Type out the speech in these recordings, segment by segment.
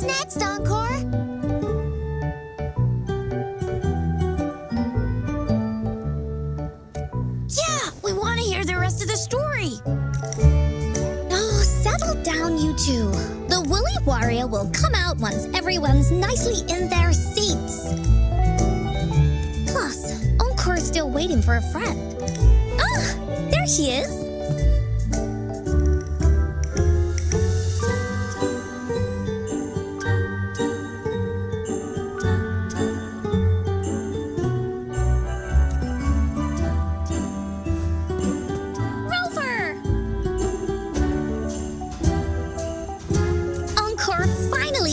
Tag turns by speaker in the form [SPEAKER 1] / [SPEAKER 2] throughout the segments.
[SPEAKER 1] Next, Encore! Yeah, we want to hear the rest of the story. Oh, settle down, you two. The Woolly Warrior will come out once everyone's nicely in their seats. Plus, Encore's still waiting for a friend. Ah, there she is.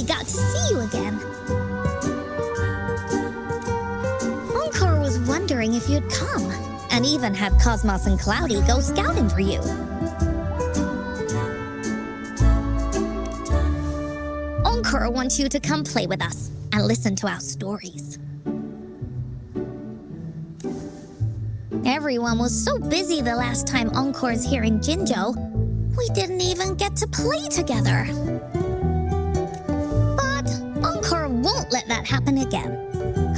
[SPEAKER 1] Got to see you again. Encore was wondering if you'd come, and even had Cosmos and Cloudy go scouting for you. Encore wants you to come play with us and listen to our stories. Everyone was so busy the last time Encore's here in Jinzhou, we didn't even get to play together. Encore won't let that happen again,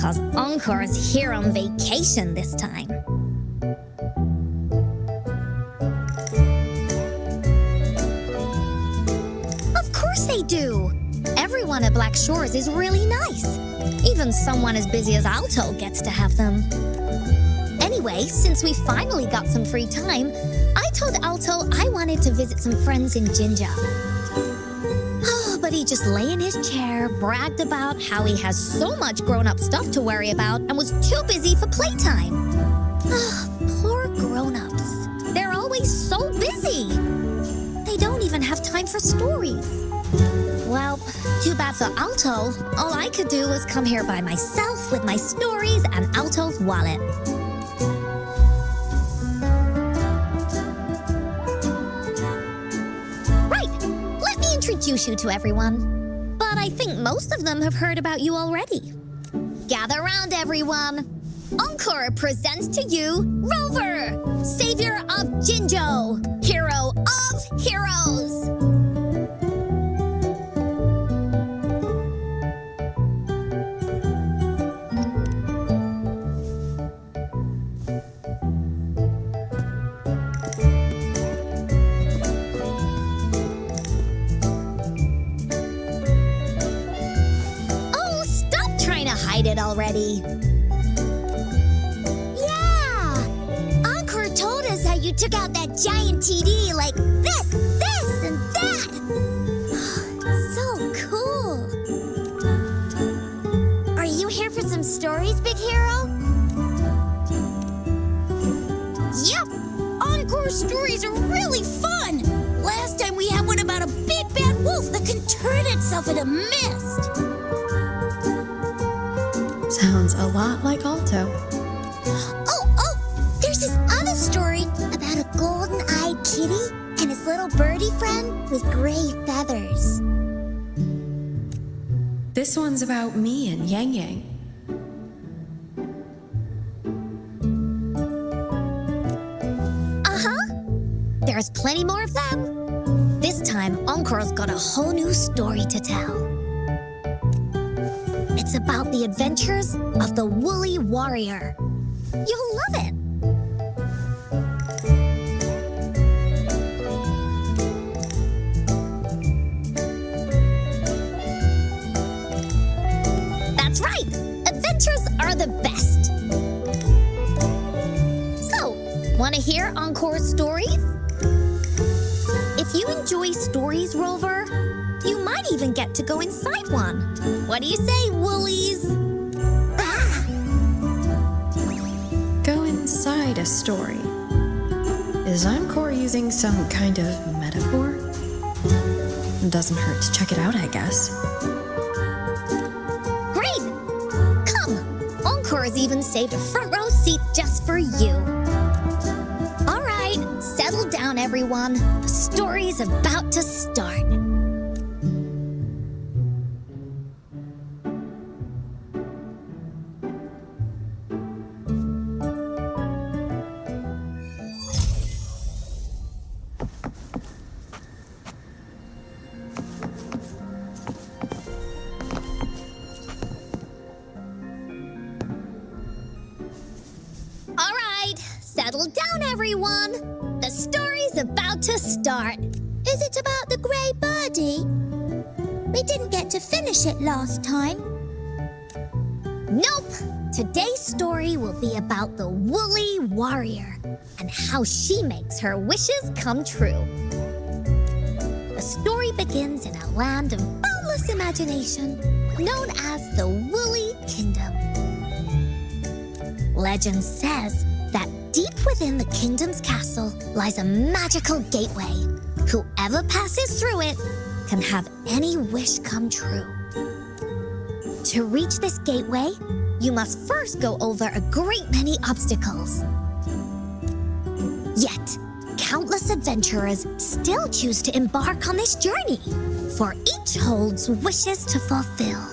[SPEAKER 1] cause Encore is here on vacation this time. Of course they do! Everyone at Black Shores is really nice. Even someone as busy as Alto gets to have them. Anyway, since we finally got some free time, I told Alto I wanted to visit some friends in Jinzhou. But he just lay in his chair, bragged about how he has so much grown-up stuff to worry about, and was too busy for playtime. Poor grown-ups. They're always so busy. They don't even have time for stories. Well, too bad for Alto. All I could do was come here by myself with my stories and Alto's wallet. Introduce you to everyone, but I think most of them have heard about you already. Gather round, everyone. Encore presents to you Rover, savior of Jinzhou, hero of heroes. It already. Yeah! Encore told us how you took out that giant TD like this, and that. So cool. Are you here for some stories, big hero? Yep! Encore's stories are really fun. Last time we had one about a big bad wolf that can turn itself into mist.
[SPEAKER 2] Sounds a lot like Alto.
[SPEAKER 1] Oh, there's this other story about a golden-eyed kitty and his little birdie friend with gray feathers.
[SPEAKER 2] This one's about me and Yang Yang.
[SPEAKER 1] Uh-huh. There's plenty more of them. This time, Encore's got a whole new story to tell. It's about the adventures of the Woolly Warrior. You'll love it. That's right! Adventures are the best. So, want to hear Encore's stories? If you enjoy stories, Rover, you might even get to go inside one. What do you say, Woolies?
[SPEAKER 2] a story. Is Encore using some kind of metaphor? Doesn't hurt to check it out, I guess.
[SPEAKER 1] Great! Come, Encore has even saved a front row seat just for you. All right, settle down, everyone. The story's about to start. Settle down, everyone. The story's about to start.
[SPEAKER 3] Is it about the grey birdie? We didn't get to finish it last time.
[SPEAKER 1] Nope. Today's story will be about the woolly warrior and how she makes her wishes come true. The story begins in a land of boundless imagination known as the Woolly Kingdom. Legend says that deep within the kingdom's castle lies a magical gateway. Whoever passes through it can have any wish come true. To reach this gateway, you must first go over a great many obstacles. Yet, countless adventurers still choose to embark on this journey, for each holds wishes to fulfill.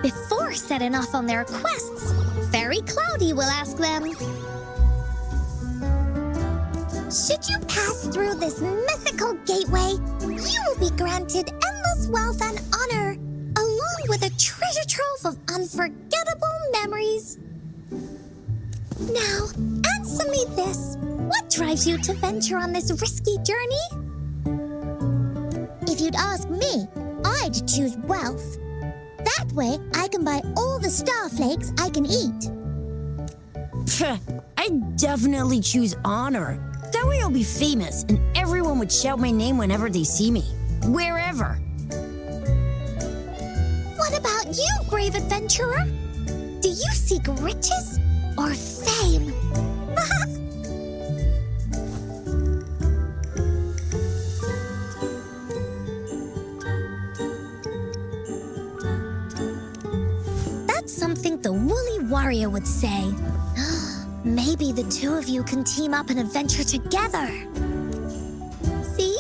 [SPEAKER 1] Before setting off on their quests, Fairy Cloudy will ask them,
[SPEAKER 3] should you pass through this mythical gateway, you will be granted endless wealth and honor, along with a treasure trove of unforgettable memories. Now, answer me this. What drives you to venture on this risky journey? If you'd ask me, I'd choose wealth. That way, I can buy all the starflakes I can eat.
[SPEAKER 4] I'd definitely choose honor. That way I'll be famous and everyone would shout my name whenever they see me. Wherever.
[SPEAKER 3] What about you, brave adventurer? Do you seek riches or fame?
[SPEAKER 1] that's something the woolly warrior would say. Maybe the two of you can team up and adventure together. See?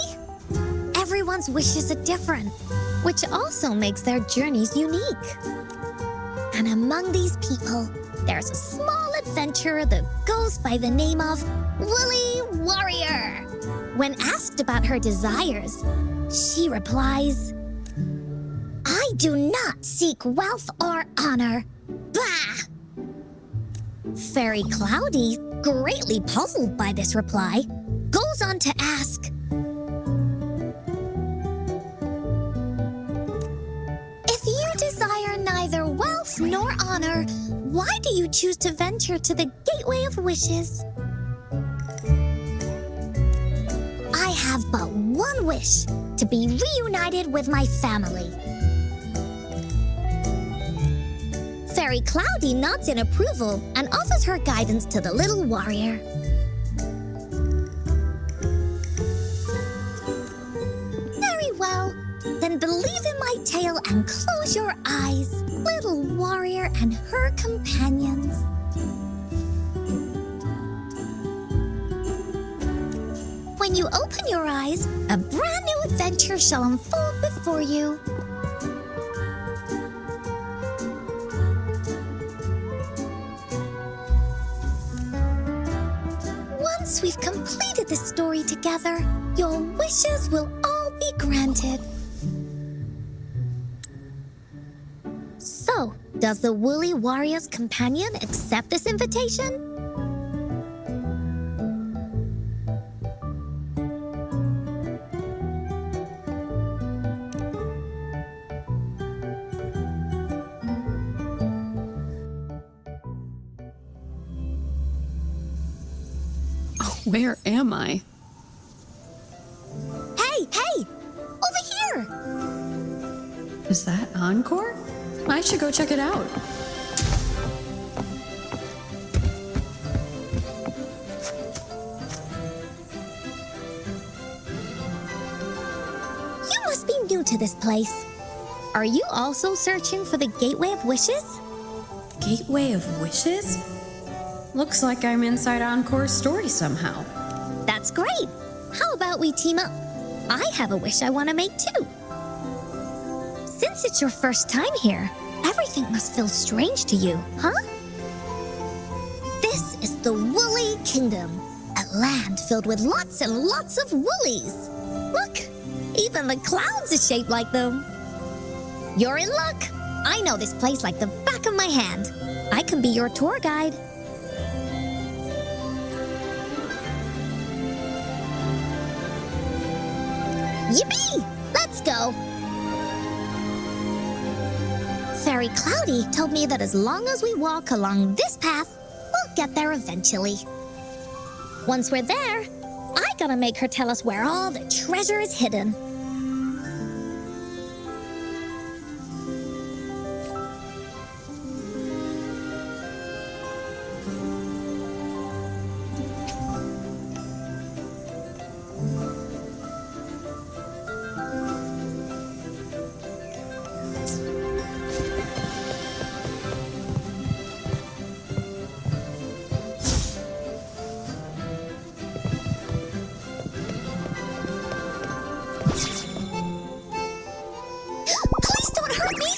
[SPEAKER 1] Everyone's wishes are different, which also makes their journeys unique. And among these people, there's a small adventurer that goes by the name of Woolly Warrior. When asked about her desires, she replies, I do not seek wealth or honor. Bah! Fairy Cloudy, greatly puzzled by this reply, goes on to ask, if you desire neither wealth nor honor, why do you choose to venture to the Gateway of Wishes? I have but one wish, to be reunited with my family. Fairy Cloudy nods in approval and offers her guidance to the little warrior. Very well. Then believe in my tale and close your eyes, little warrior and her companions. When you open your eyes, a brand new adventure shall unfold before you. Once we've completed this story together, your wishes will all be granted. So, does the Woolly Warrior's companion accept this invitation?
[SPEAKER 2] Where am I?
[SPEAKER 1] Hey! Over here!
[SPEAKER 2] Is that Encore? I should go check it out.
[SPEAKER 3] You must be new to this place.
[SPEAKER 1] Are you also searching for the Gateway of Wishes?
[SPEAKER 2] Gateway of Wishes? Looks like I'm inside Encore's story somehow.
[SPEAKER 1] That's great. How about we team up? I have a wish I want to make too. Since it's your first time here, everything must feel strange to you, huh?
[SPEAKER 3] This is the Woolly Kingdom, a land filled with lots and lots of woolies.
[SPEAKER 1] Look, even the clouds are shaped like them. You're in luck. I know this place like the back of my hand. I can be your tour guide.
[SPEAKER 3] Yippee! Let's go! Fairy Cloudy told me that as long as we walk along this path, we'll get there eventually.
[SPEAKER 1] Once we're there, I gotta make her tell us where all the treasure is hidden.
[SPEAKER 3] Please don't hurt me!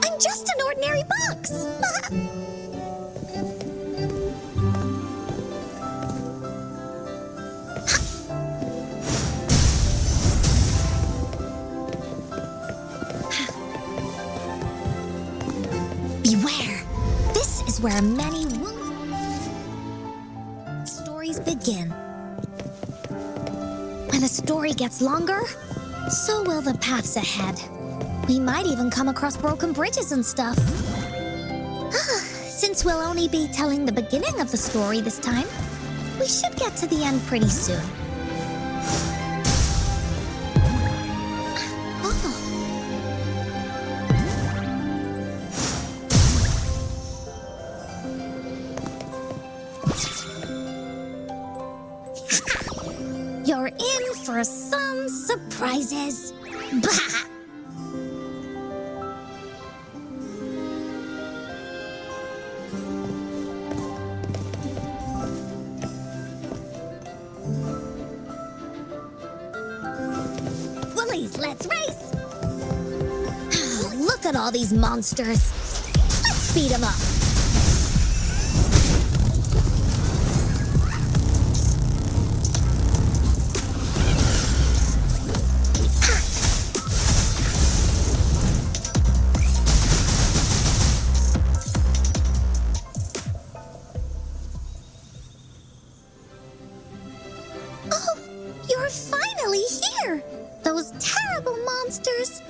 [SPEAKER 3] I'm just an ordinary box! Beware! This is where many stories begin. When a story gets longer, so will the paths ahead. We might even come across broken bridges and stuff. Since we'll only be telling the beginning of the story this time, we should get to the end pretty soon. You're in for some surprises. Bah! Woolies, let's race! Look at all these monsters. Let's speed them up. Oh, you're finally here! Those terrible monsters!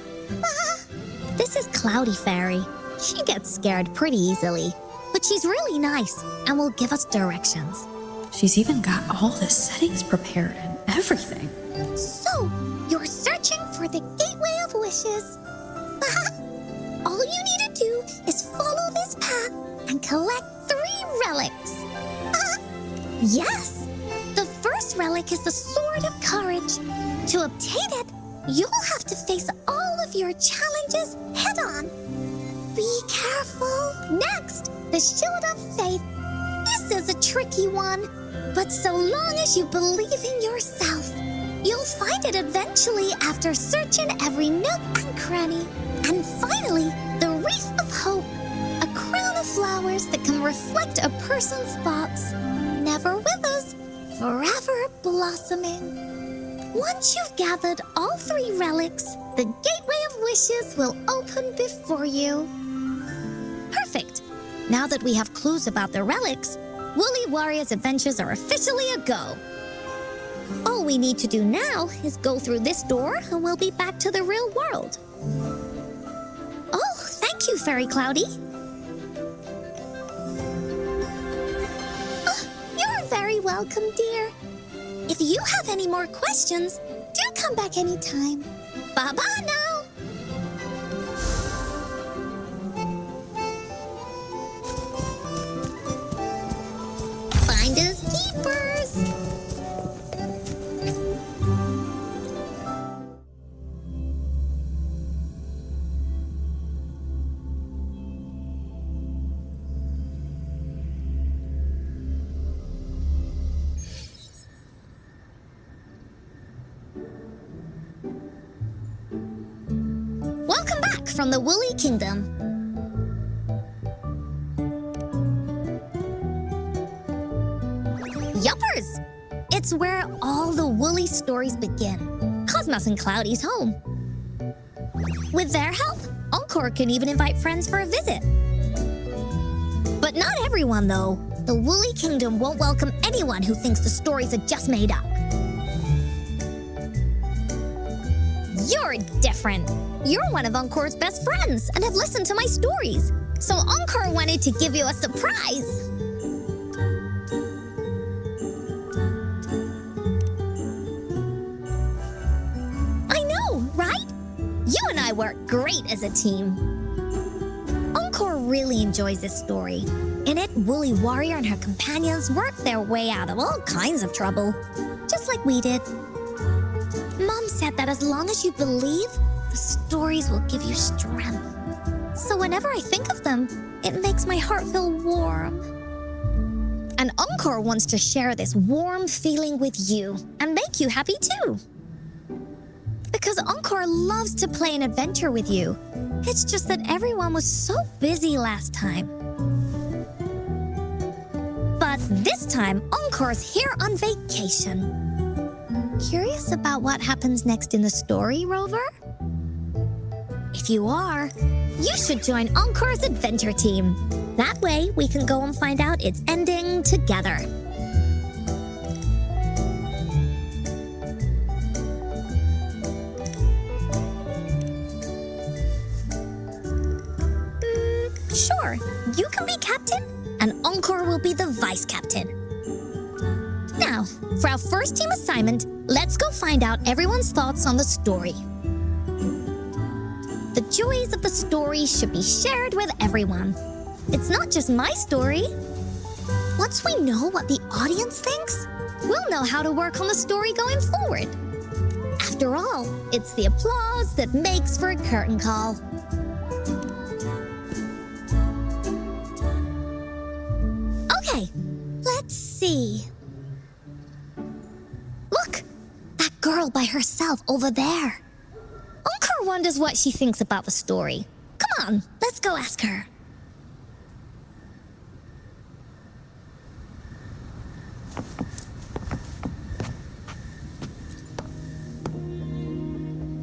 [SPEAKER 1] This is Cloudy Fairy. She gets scared pretty easily, but she's really nice and will give us directions.
[SPEAKER 2] She's even got all the settings prepared and everything.
[SPEAKER 3] So, you're searching for the Gateway of Wishes. All you need to do is follow this path and collect 3 relics.
[SPEAKER 1] Yes!
[SPEAKER 3] The first relic is the Sword of Courage. To obtain it, you'll have to face all of your challenges head on. Be careful. Next, the Shield of Faith. This is a tricky one, but so long as you believe in yourself, you'll find it eventually after searching every nook and cranny. And finally, the Wreath of Hope, a crown of flowers that can reflect a person's thoughts. Never withers, forever blossoming. Once you've gathered all 3 relics, the Gateway of Wishes will open before you.
[SPEAKER 1] Perfect! Now that we have clues about the relics, Woolly Warrior's adventures are officially a go. All we need to do now is go through this door and we'll be back to the real world. Oh, thank you, Fairy Cloudy.
[SPEAKER 3] You're very welcome, dear. If you have any more questions, do come back anytime. Bye-bye now. Finders keepers.
[SPEAKER 1] from the Woolly Kingdom. Yuppers! It's where all the woolly stories begin. Cosmos and Cloudy's home. With their help, Encore can even invite friends for a visit. But not everyone, though. The Woolly Kingdom won't welcome anyone who thinks the stories are just made up. You're different. You're one of Encore's best friends and have listened to my stories. So Encore wanted to give you a surprise. I know, right? You and I work great as a team. Encore really enjoys this story. In it, Woolly Warrior and her companions work their way out of all kinds of trouble, just like we did. Mom said that as long as you believe, the stories will give you strength. So whenever I think of them, it makes my heart feel warm. And Encore wants to share this warm feeling with you and make you happy too. Because Encore loves to play an adventure with you. It's just that everyone was so busy last time. But this time, Encore's here on vacation. Curious about what happens next in the story, Rover? If you are, you should join Encore's adventure team. That way, we can go and find out its ending together. Sure, you can be captain, and Encore will be the vice captain. Now, for our first team assignment, let's go find out everyone's thoughts on the story. The joys of the story should be shared with everyone. It's not just my story. Once we know what the audience thinks, we'll know how to work on the story going forward. After all, it's the applause that makes for a curtain call. Okay, let's see. Look, that girl by herself over there. Encore wonders what she thinks about the story. Come on, let's go ask her.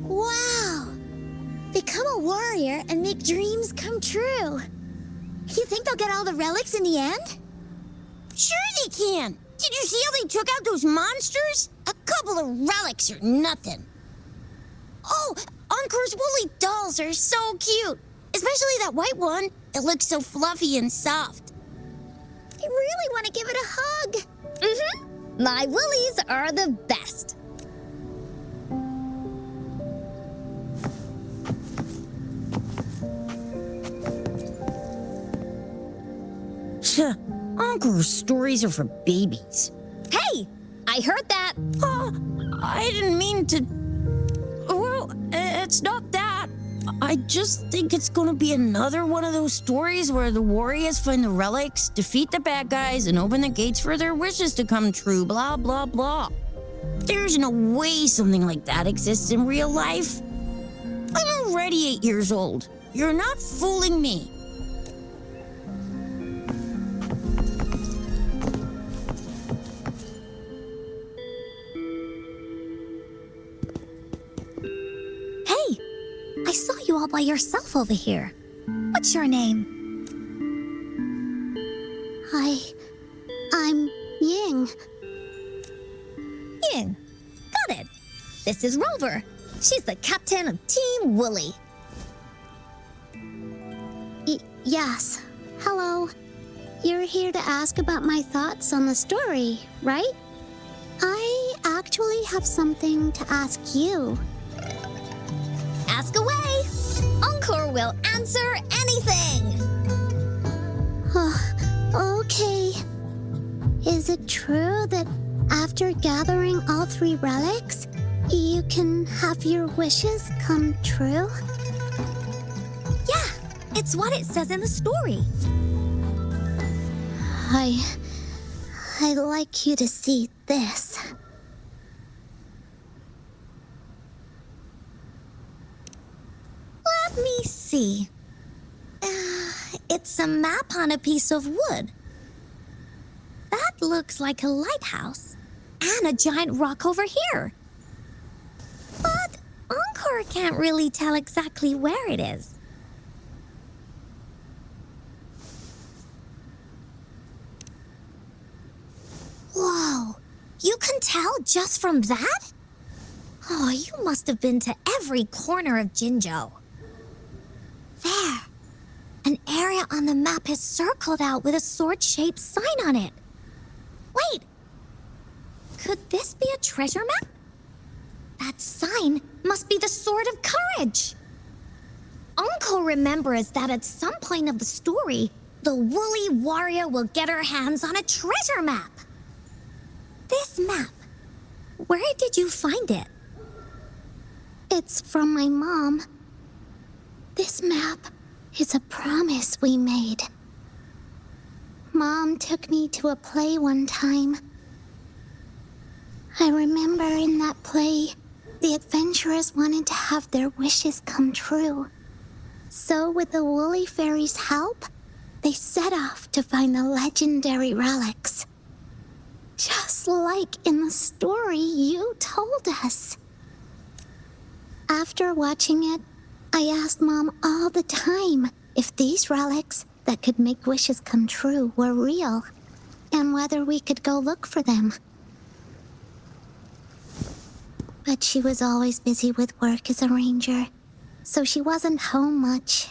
[SPEAKER 3] Wow! Become a warrior and make dreams come true. You think they'll get all the relics in the end?
[SPEAKER 4] Sure they can. Did you see how they took out those monsters? A couple of relics or nothing. Oh, Encore's woolly dolls are so cute. Especially that white one. It looks so fluffy and soft.
[SPEAKER 3] I really want to give it a hug.
[SPEAKER 1] Mm-hmm. My woolies are the best.
[SPEAKER 4] Encore's stories are for babies.
[SPEAKER 1] Hey, I heard that.
[SPEAKER 4] Oh, I didn't mean to... Well, it's not that. I just think it's gonna be another one of those stories where the warriors find the relics, defeat the bad guys, and open the gates for their wishes to come true, blah, blah, blah. There's no way something like that exists in real life. I'm already 8 years old. You're not fooling me.
[SPEAKER 1] Hey, I saw you all by yourself over here. What's your name?
[SPEAKER 3] I'm Ying.
[SPEAKER 1] Yin. Got it. This is Rover. She's the captain of Team Woolly.
[SPEAKER 3] Yes. Hello. You're here to ask about my thoughts on the story, right? I actually have something to ask you.
[SPEAKER 1] Ask away. Encore will answer anything.
[SPEAKER 3] Okay. Is it true that after gathering all 3 relics, you can have your wishes come true?
[SPEAKER 1] Yeah, it's what it says in the story.
[SPEAKER 3] I'd like you to see this.
[SPEAKER 1] Let me see. It's a map on a piece of wood. That looks like a lighthouse. And a giant rock over here. But Encore can't really tell exactly where it is. Whoa! You can tell just from that? Oh, you must have been to every corner of Jinzhou. There. An area on the map is circled out with a sword-shaped sign on it. Wait. Could this be a treasure map? That sign must be the Sword of Courage. Uncle remembers that at some point of the story, the woolly warrior will get her hands on a treasure map. This map, where did you find it?
[SPEAKER 3] It's from my mom. This map is a promise we made. Mom took me to a play one time. I remember in that play, the adventurers wanted to have their wishes come true. So with the Woolly Fairy's help, they set off to find the legendary relics. Just like in the story you told us. After watching it, I asked Mom all the time if these relics that could make wishes come true were real, and whether we could go look for them. But she was always busy with work as a ranger, so she wasn't home much.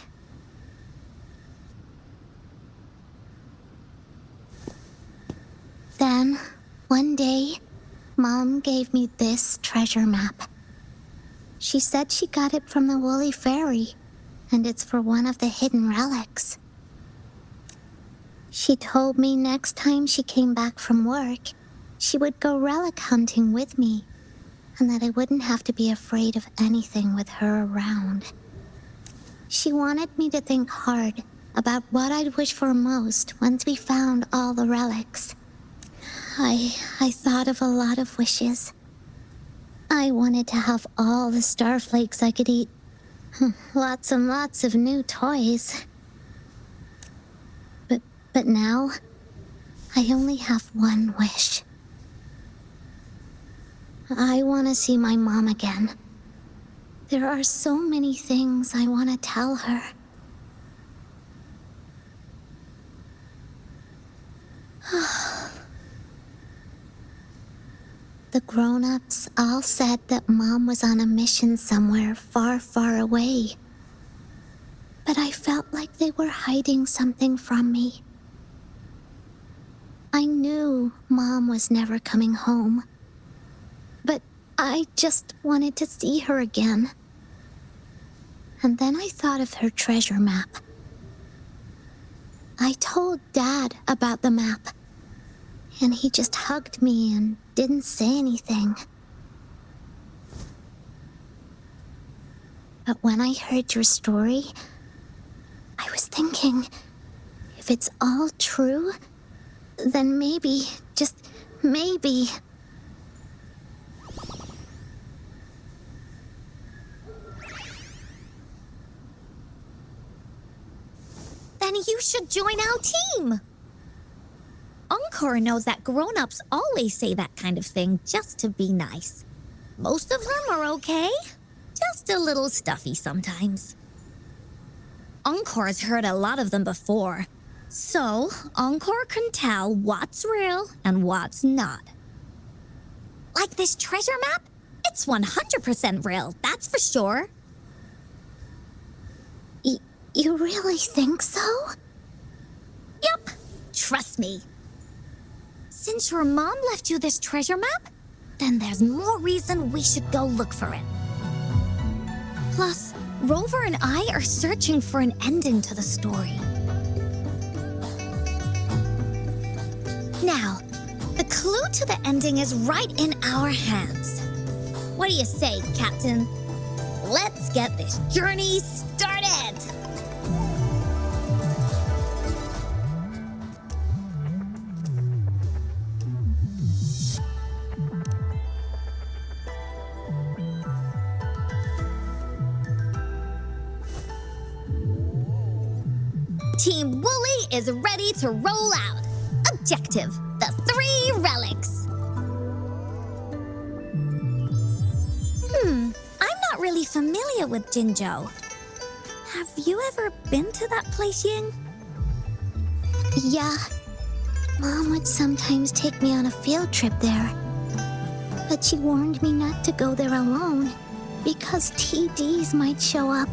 [SPEAKER 3] Then, one day, Mom gave me this treasure map. She said she got it from the Woolly Fairy, and it's for one of the hidden relics. She told me next time she came back from work, she would go relic hunting with me, and that I wouldn't have to be afraid of anything with her around. She wanted me to think hard about what I'd wish for most once we found all the relics. I thought of a lot of wishes. I wanted to have all the starflakes I could eat. Lots and lots of new toys. But now, I only have one wish. I want to see my mom again. There are so many things I want to tell her. The grown-ups all said that Mom was on a mission somewhere far, far away. But I felt like they were hiding something from me. I knew Mom was never coming home. But I just wanted to see her again. And then I thought of her treasure map. I told Dad about the map, and he just hugged me and didn't say anything. But when I heard your story, I was thinking, if it's all true, then maybe, just maybe,
[SPEAKER 1] Then you should join our team. Encore knows that grown-ups always say that kind of thing just to be nice. Most of them are okay, just a little stuffy sometimes. Encore's heard a lot of them before, so Encore can tell what's real and what's not. Like this treasure map? It's 100% real, that's for sure.
[SPEAKER 3] You really think so?
[SPEAKER 1] Yup, trust me. Since your mom left you this treasure map, then there's more reason we should go look for it. Plus, Rover and I are searching for an ending to the story. Now, the clue to the ending is right in our hands. What do you say, Captain? Let's get this journey started! Team Wooly is ready to roll out. Objective, the 3 relics. I'm not really familiar with Jinzhou. Have you ever been to that place, Ying?
[SPEAKER 3] Yeah. Mom would sometimes take me on a field trip there. But she warned me not to go there alone, because TDs might show up.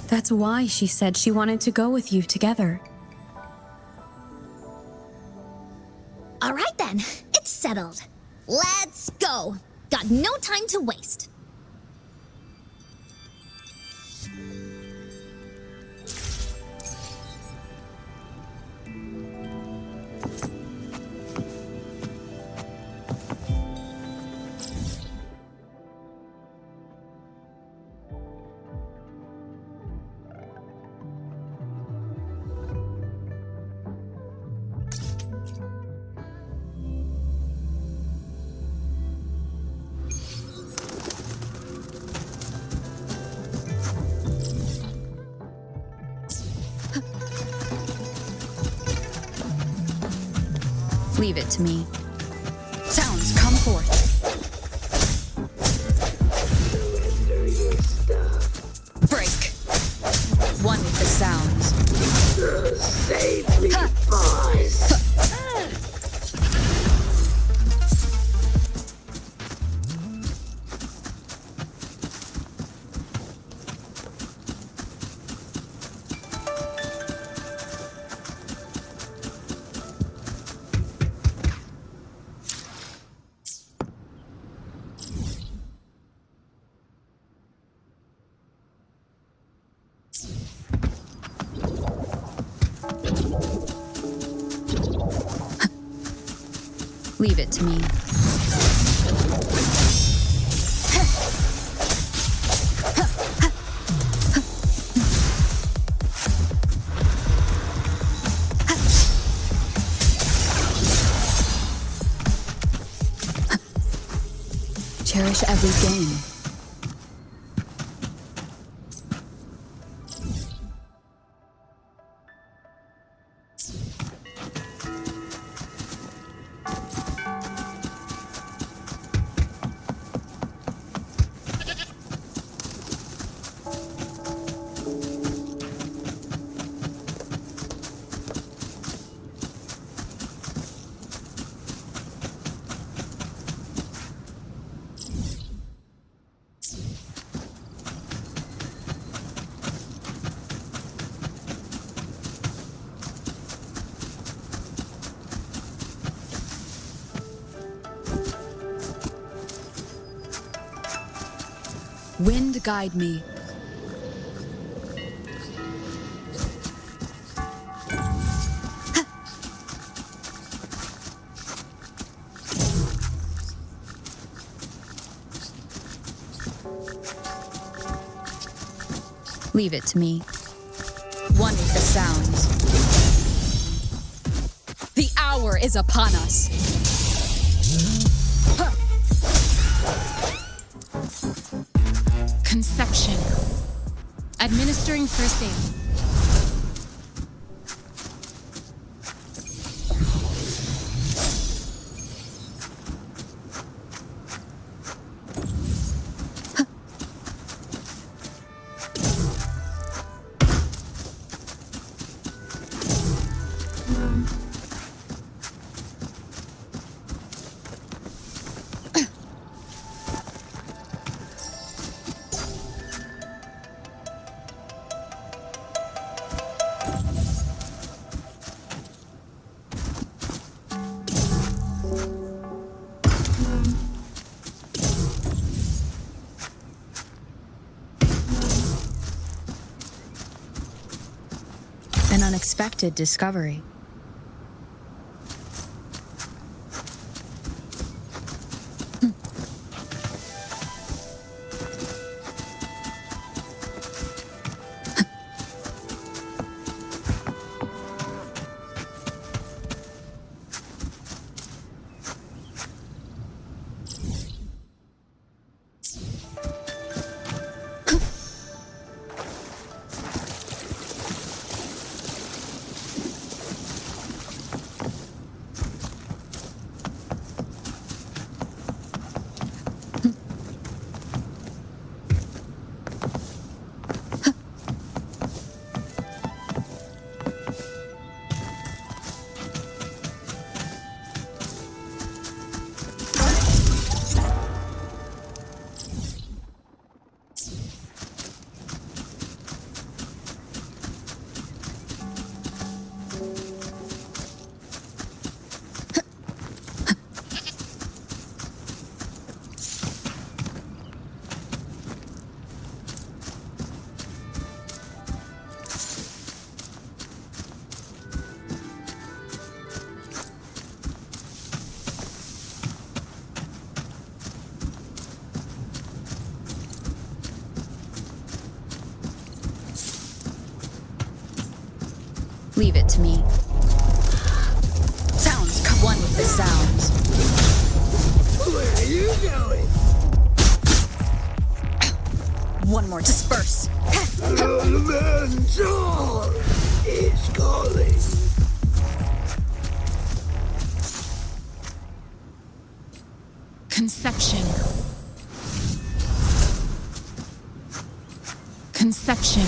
[SPEAKER 2] That's why she said she wanted to go with you together.
[SPEAKER 1] All right then, it's settled. Let's go. Got no time to waste.
[SPEAKER 2] Leave it to me. Sounds, come forth. Break. One with the sounds.
[SPEAKER 5] Save me, boys.
[SPEAKER 2] Leave it to me. Cherish every gain. Wind guide me. Leave it to me. One with the sounds. The hour is upon us. Conception. Administering first aid. An unexpected discovery. Leave it to me. Sounds come one with the sounds.
[SPEAKER 5] Where are you going?
[SPEAKER 2] One more disperse.
[SPEAKER 5] Mentor is calling.
[SPEAKER 6] Conception. Conception.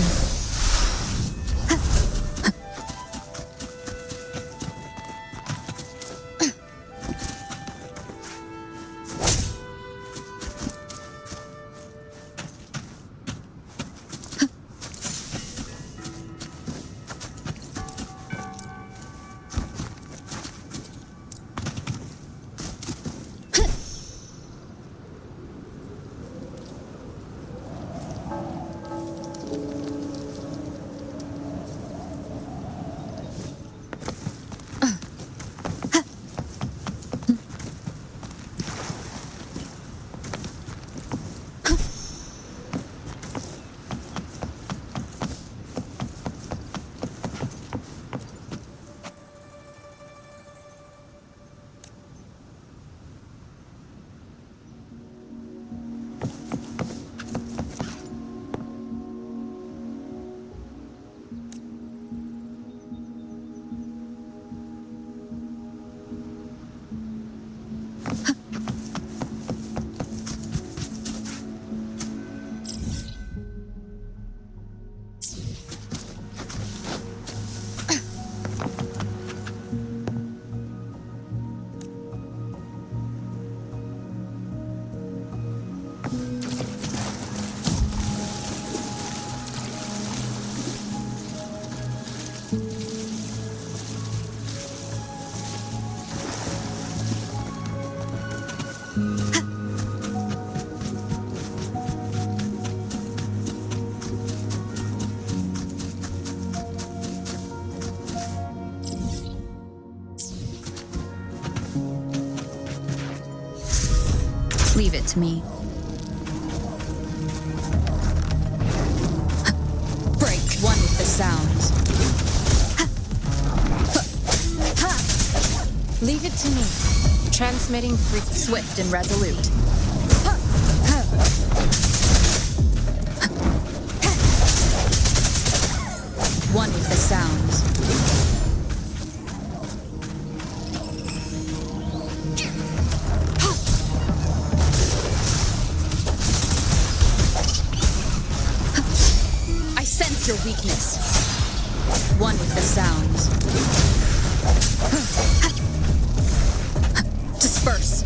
[SPEAKER 2] Leave it to me. Break one with the sounds.
[SPEAKER 6] Leave it to me. Transmitting
[SPEAKER 2] Swift and resolute. One with the sounds. I sense your weakness. One with the sounds. Disperse.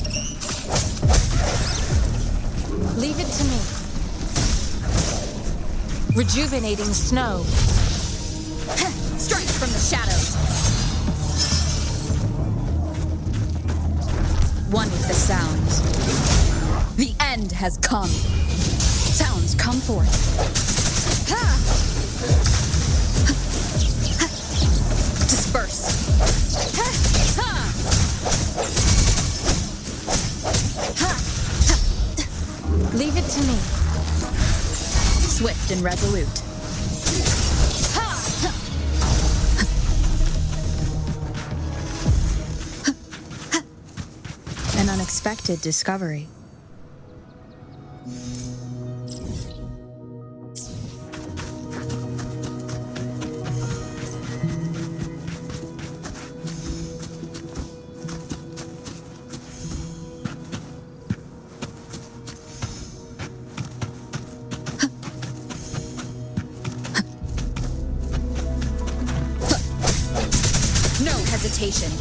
[SPEAKER 6] Leave it to me. Rejuvenating snow.
[SPEAKER 2] Strike from the shadows. One with the sounds. The end has come. Sounds come forth. Disperse.
[SPEAKER 6] Leave it to me.
[SPEAKER 2] Swift and resolute. An unexpected discovery. No hesitation.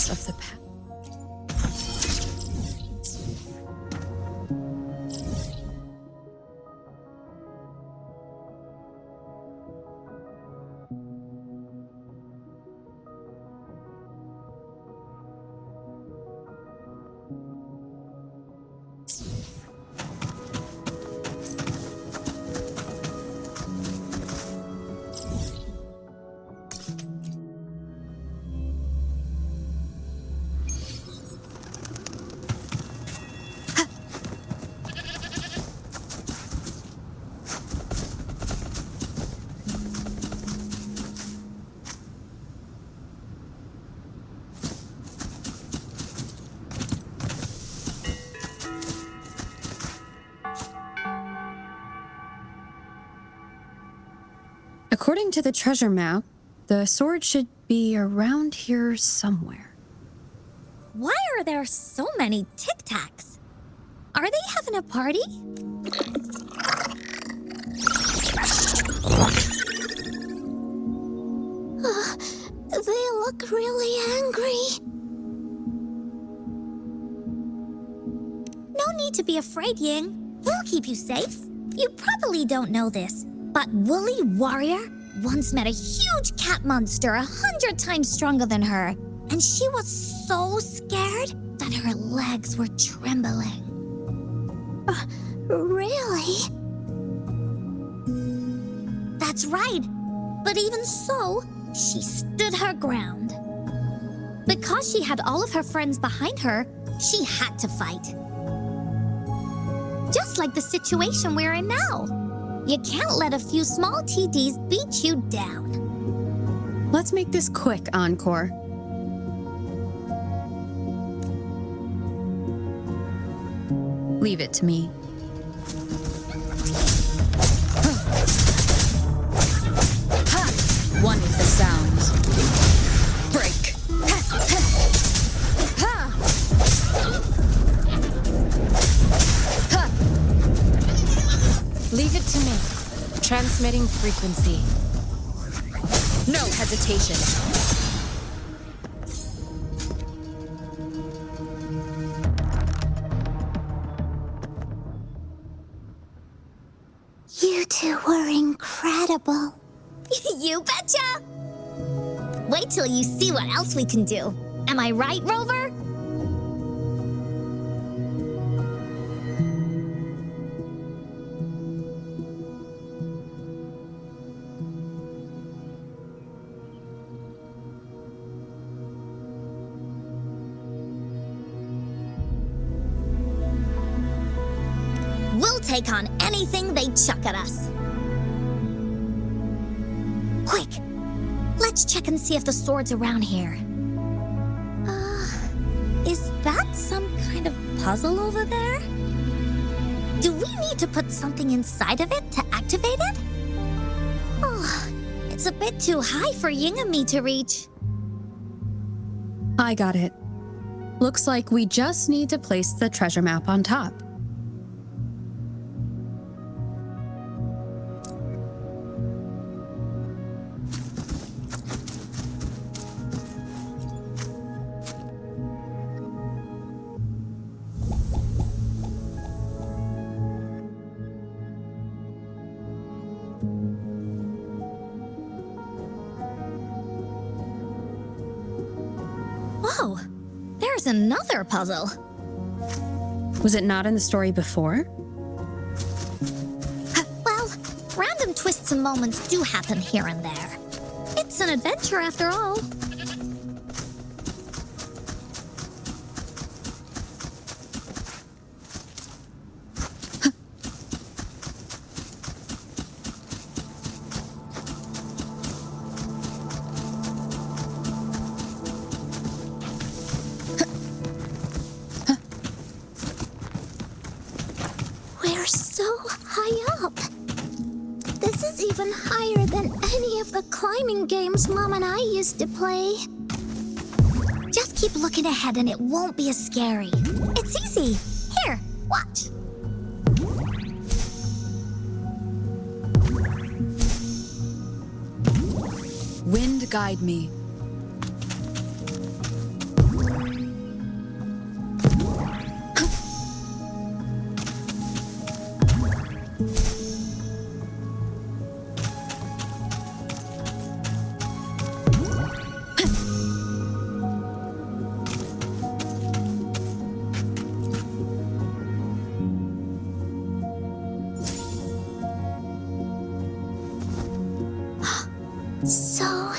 [SPEAKER 2] remnants of the past. According to the treasure map, the sword should be around here somewhere.
[SPEAKER 1] Why are there so many Tic Tacs? Are they having a party?
[SPEAKER 3] They look really angry.
[SPEAKER 1] No need to be afraid, Ying. We'll keep you safe. You probably don't know this, but Woolly Warrior once met a huge cat monster 100 times stronger than her, and she was so scared that her legs were trembling.
[SPEAKER 3] Really?
[SPEAKER 1] That's right. But even so, she stood her ground. Because she had all of her friends behind her, she had to fight. Just like the situation we're in now. You can't let a few small TDs beat you down.
[SPEAKER 2] Let's make this quick, Encore. Leave it to me. One with the sounds. Break.
[SPEAKER 6] Leave it to me. Transmitting frequency.
[SPEAKER 2] No hesitation.
[SPEAKER 3] You two were incredible.
[SPEAKER 1] You betcha! Wait till you see what else we can do. Am I right, Rover? We'll take on anything they chuck at us. Quick! Let's check and see if the sword's around here. Is that some kind of puzzle over there? Do we need to put something inside of it to activate it? Oh, it's a bit too high for Ying and me to reach.
[SPEAKER 2] I got it. Looks like we just need to place the treasure map on top.
[SPEAKER 1] Whoa, there's another puzzle.
[SPEAKER 2] Was it not in the story before?
[SPEAKER 1] Well, random twists and moments do happen here and there. It's an adventure after all.
[SPEAKER 3] We're so high up. This is even higher than any of the climbing games Mom and I used to play.
[SPEAKER 1] Just keep looking ahead and it won't be as scary. It's easy. Here, watch.
[SPEAKER 2] Wind guide me.
[SPEAKER 3] So,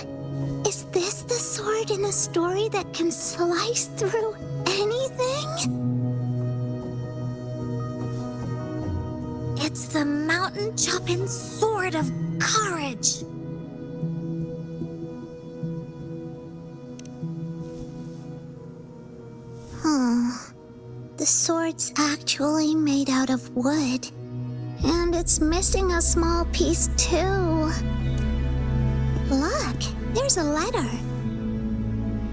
[SPEAKER 3] is this the sword in a story that can slice through anything? It's the mountain chopping sword of courage. The sword's actually made out of wood, and it's missing a small piece too. Look, there's a letter.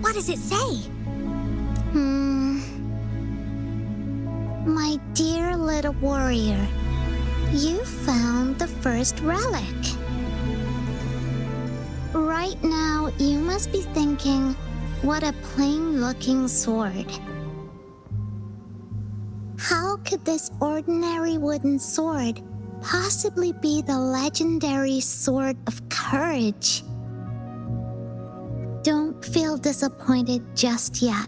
[SPEAKER 1] What does it say?
[SPEAKER 3] My dear little warrior, you found the first relic. Right now, you must be thinking, what a plain-looking sword. How could this ordinary wooden sword possibly be the legendary sword of courage? Don't feel disappointed just yet.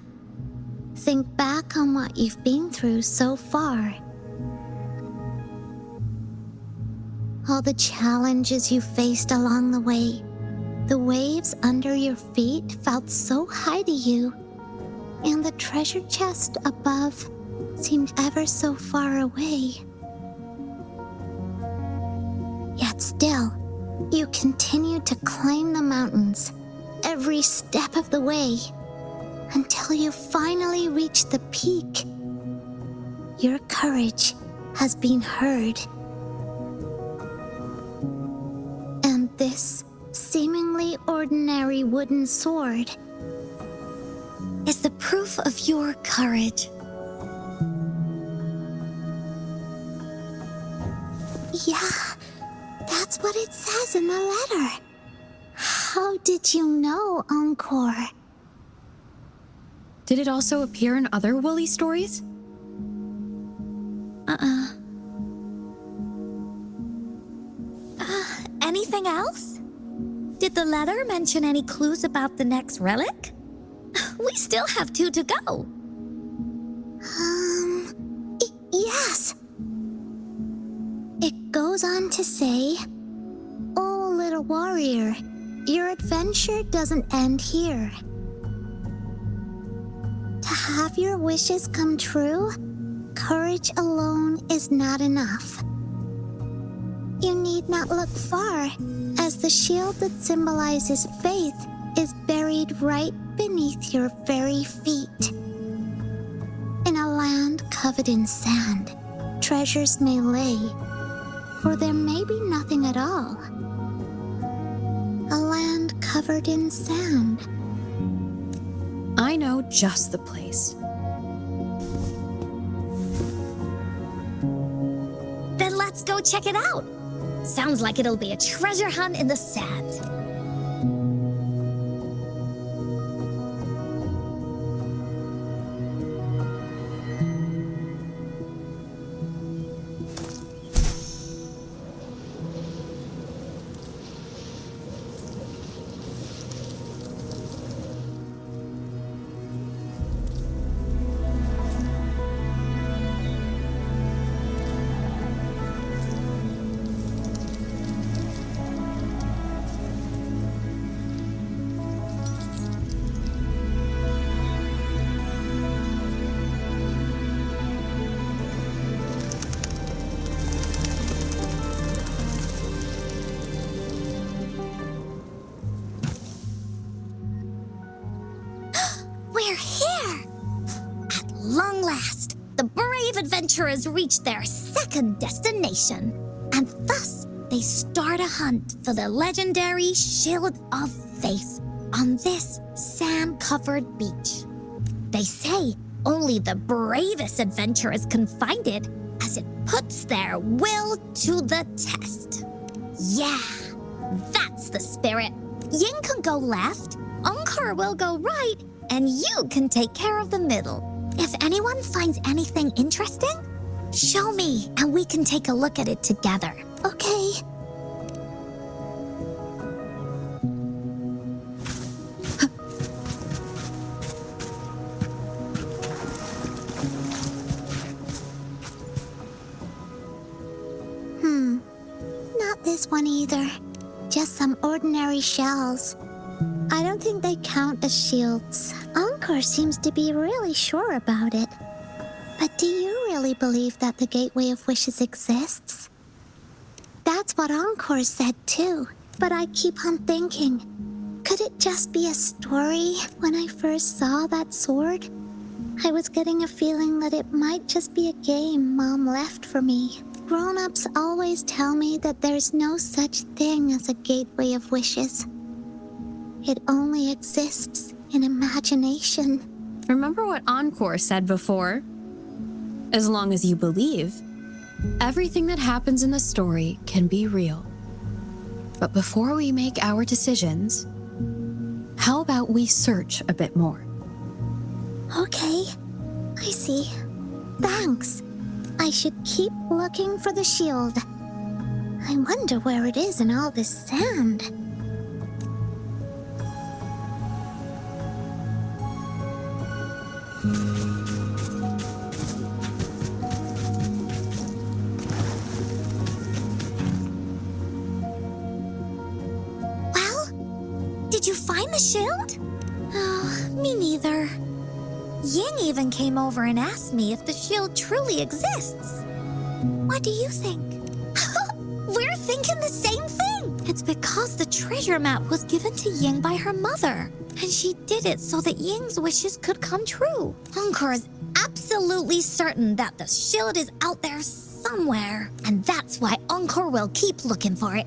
[SPEAKER 3] Think back on what you've been through so far. All the challenges you faced along the way. The waves under your feet felt so high to you, and the treasure chest above seemed ever so far away. Yet still, you continued to climb the mountains every step of the way until you finally reached the peak. Your courage has been heard. And this seemingly ordinary wooden sword
[SPEAKER 1] Is the proof of your courage.
[SPEAKER 3] Yeah, that's what it says in the letter. How did you know, Encore?
[SPEAKER 2] Did it also appear in other woolly stories?
[SPEAKER 1] Anything else? Did the letter mention any clues about the next relic? We still have 2 to go.
[SPEAKER 3] Yes. It goes on to say, "Oh, little warrior, your adventure doesn't end here. To have your wishes come true, courage alone is not enough. You need not look far, as the shield that symbolizes faith is buried right beneath your very feet. In a land covered in sand, treasures may lay, or there may be nothing at all. A land covered in sand."
[SPEAKER 2] I know just the place.
[SPEAKER 1] Then let's go check it out. Sounds like it'll be a treasure hunt in the sand. We're here! At long last, the brave adventurers reached their second destination, and thus they start a hunt for the legendary Shield of Faith on this sand-covered beach. They say only the bravest adventurers can find it, as it puts their will to the test. Yeah, that's the spirit. Yin can go left, Encore will go right, and you can take care of the middle. If anyone finds anything interesting, show me and we can take a look at it together.
[SPEAKER 3] Okay. Not this one either. just some ordinary shells. I don't think they count as shields. Encore seems to be really sure about it. But do you really believe that the Gateway of Wishes exists? That's what Encore said too. But I keep on thinking, could it just be a story? When I first saw that sword, I was getting a feeling that it might just be a game Mom left for me. Grown-ups always tell me that there's no such thing as a Gateway of Wishes. It only exists in imagination.
[SPEAKER 2] Remember what Encore said before? As long as you believe, everything that happens in the story can be real. But before we make our decisions, how about we search a bit more?
[SPEAKER 3] Okay, I see. Thanks. I should keep looking for the shield. I wonder where it is in all this sand. Well, did you find the shield? Oh, me neither. Ying even came over and asked me if the shield truly exists. What do you think? We're thinking the same thing. It's because the treasure map was given to Ying by her mother, and she did it so that Ying's wishes could come true. Encore is absolutely certain that the shield is out there somewhere, and that's why Encore will keep looking for it.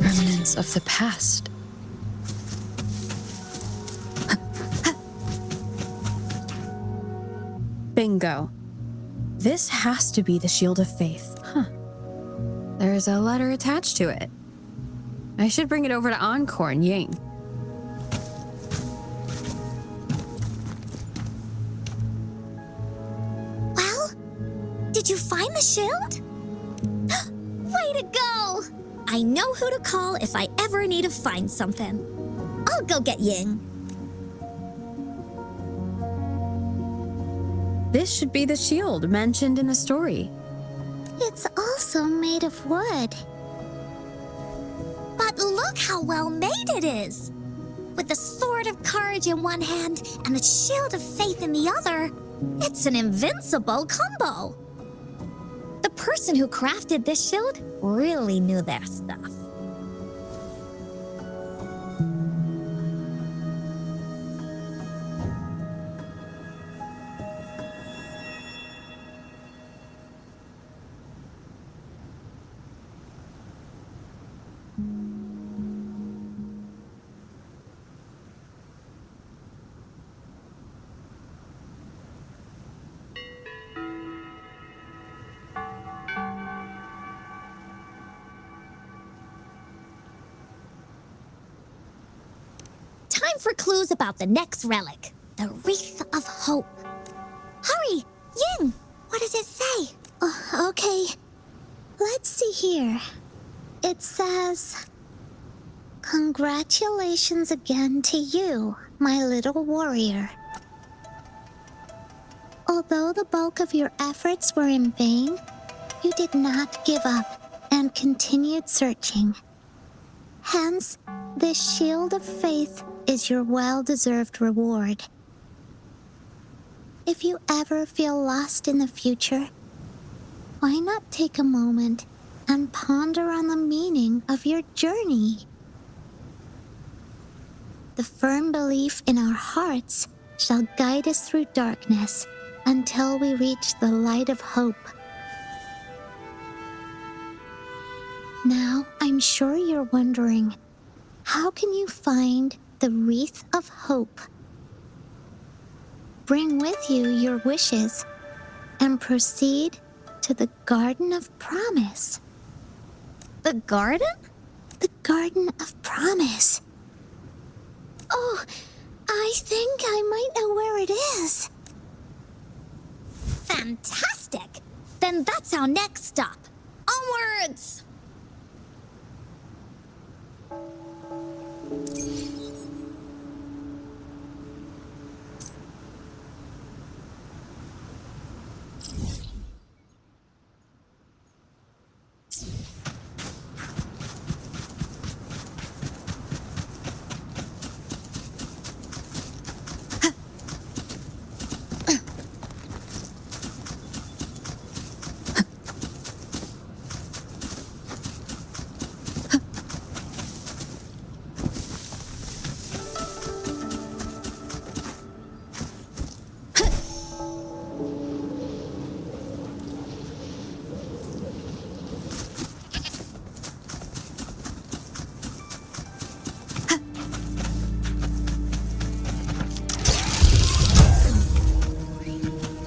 [SPEAKER 2] Remnants of the past. Bingo. This has to be the Shield of Faith. Huh. There's a letter attached to it. I should bring it over to Encore and Ying.
[SPEAKER 3] Well, did you find the shield? Way to go! I know who to call if I ever need to find something. I'll go get Ying.
[SPEAKER 2] This should be the shield mentioned in the story.
[SPEAKER 3] It's also made of wood. But look how well made it is! With the sword of courage in one hand and the shield of faith in the other, it's an invincible combo. The person who crafted this shield really knew their stuff. Time for clues about the next relic, the Wreath of Hope. Hurry, Ying! What does it say? Okay, let's see here. It says, "Congratulations again to you, my little warrior. Although the bulk of your efforts were in vain, you did not give up and continued searching. Hence, this shield of faith is your well-deserved reward. If you ever feel lost in the future, why not take a moment and ponder on the meaning of your journey? The firm belief in our hearts shall guide us through darkness until we reach the light of hope." Now, I'm sure you're wondering, how can you find the Wreath of Hope? Bring with you your wishes and proceed to the Garden of Promise.
[SPEAKER 1] The garden?
[SPEAKER 3] The Garden of Promise. Oh, I think I might know where it is.
[SPEAKER 1] Fantastic! Then that's our next stop. Onwards!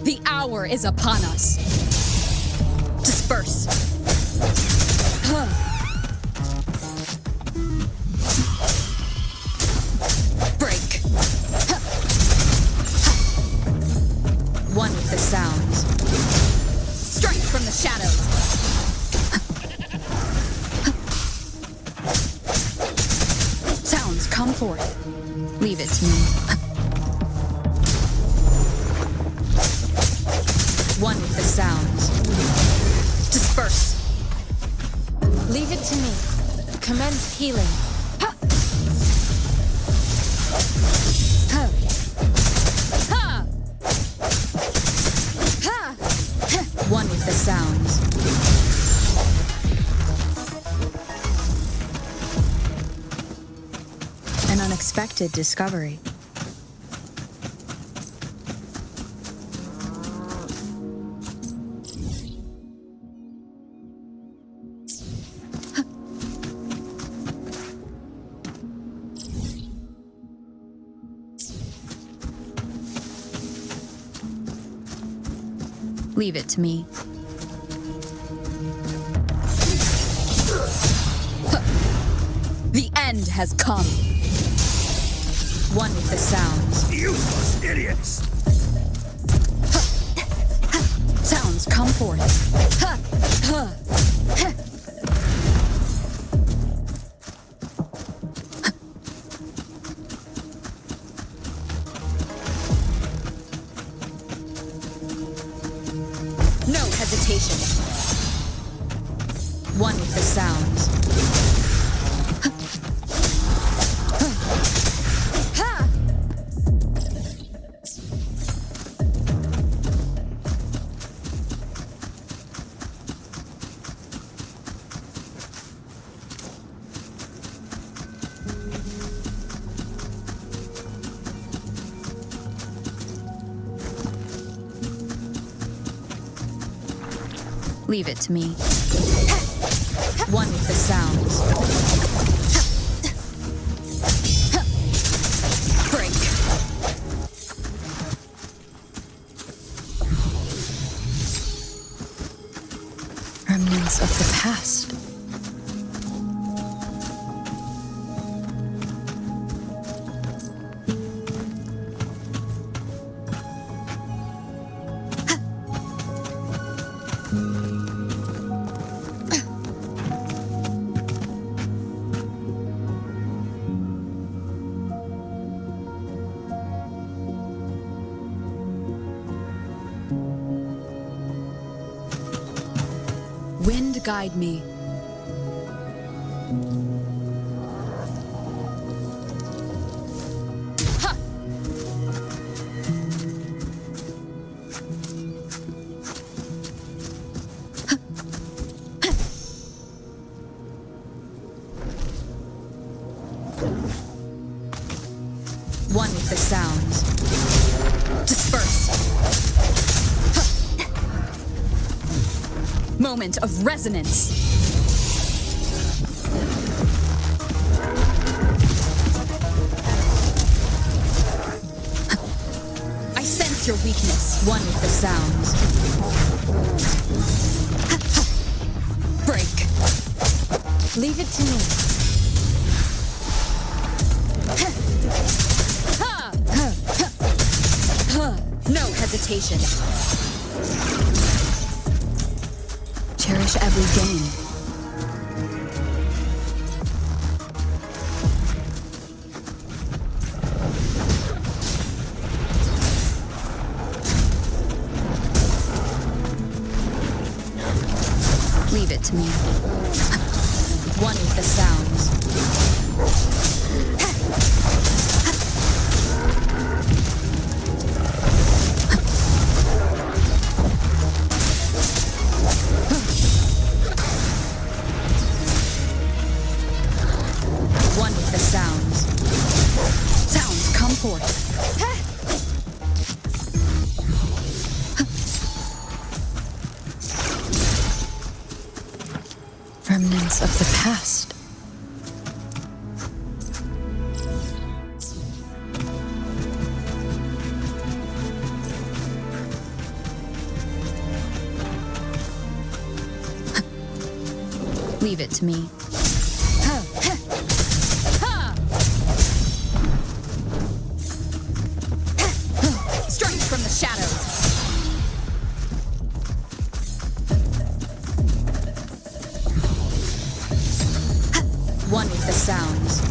[SPEAKER 2] The hour is upon us. Disperse. Break. One with the sound. Strike from the shadows. Sounds come forth. Leave it to me. One with the sound. Disperse.
[SPEAKER 6] Leave it to me. Commence healing.
[SPEAKER 2] Ha! Ha! Ha! Ha! One with the sound. An unexpected discovery. Leave it to me. The end has come. One with the sound.
[SPEAKER 5] Useless idiots!
[SPEAKER 2] Sounds come forth. No hesitation. One with the sound. Leave it to me. One with the sound. Break. Remnants of the past. Wind guide me. Ha! One with the sound. Disperse. Moment of resonance. I sense your weakness. One with the sound. Break.
[SPEAKER 6] Leave it to me.
[SPEAKER 2] Ha! meditation. Cherish every gain. Leave it to me. One with the sounds. One with the sounds. Sounds, come forth. Remnants of the past. Leave it to me. Strength from the shadows. One with the sounds.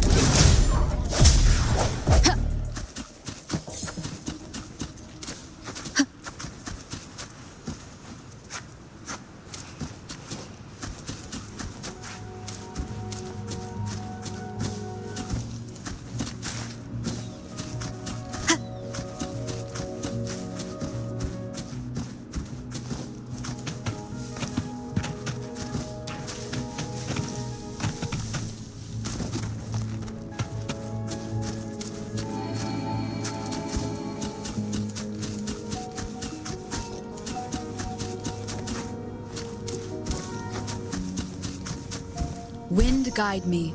[SPEAKER 2] Wind guide me.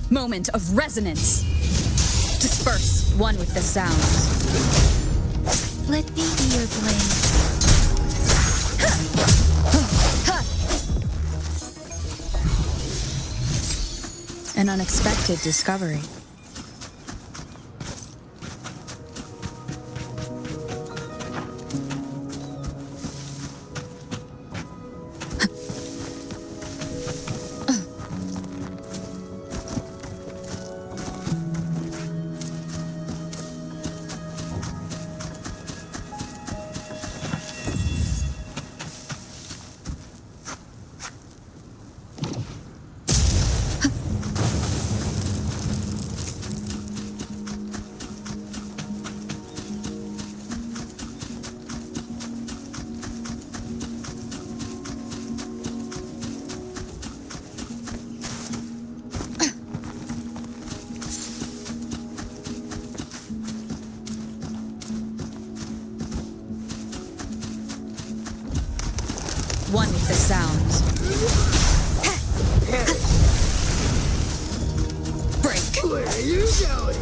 [SPEAKER 2] Moment of resonance. Disperse, one with the sounds. Let me be your blade. An unexpected discovery. One with the sounds. Break.
[SPEAKER 5] Where are you going?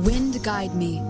[SPEAKER 2] Wind guide me.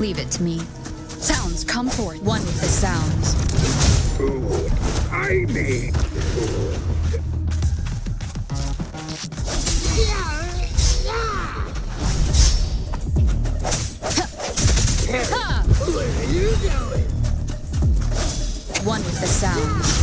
[SPEAKER 2] Leave it to me. Sounds, come forth. One with the sounds.
[SPEAKER 5] Food. I mean food. Where are you going?
[SPEAKER 2] One with the sounds.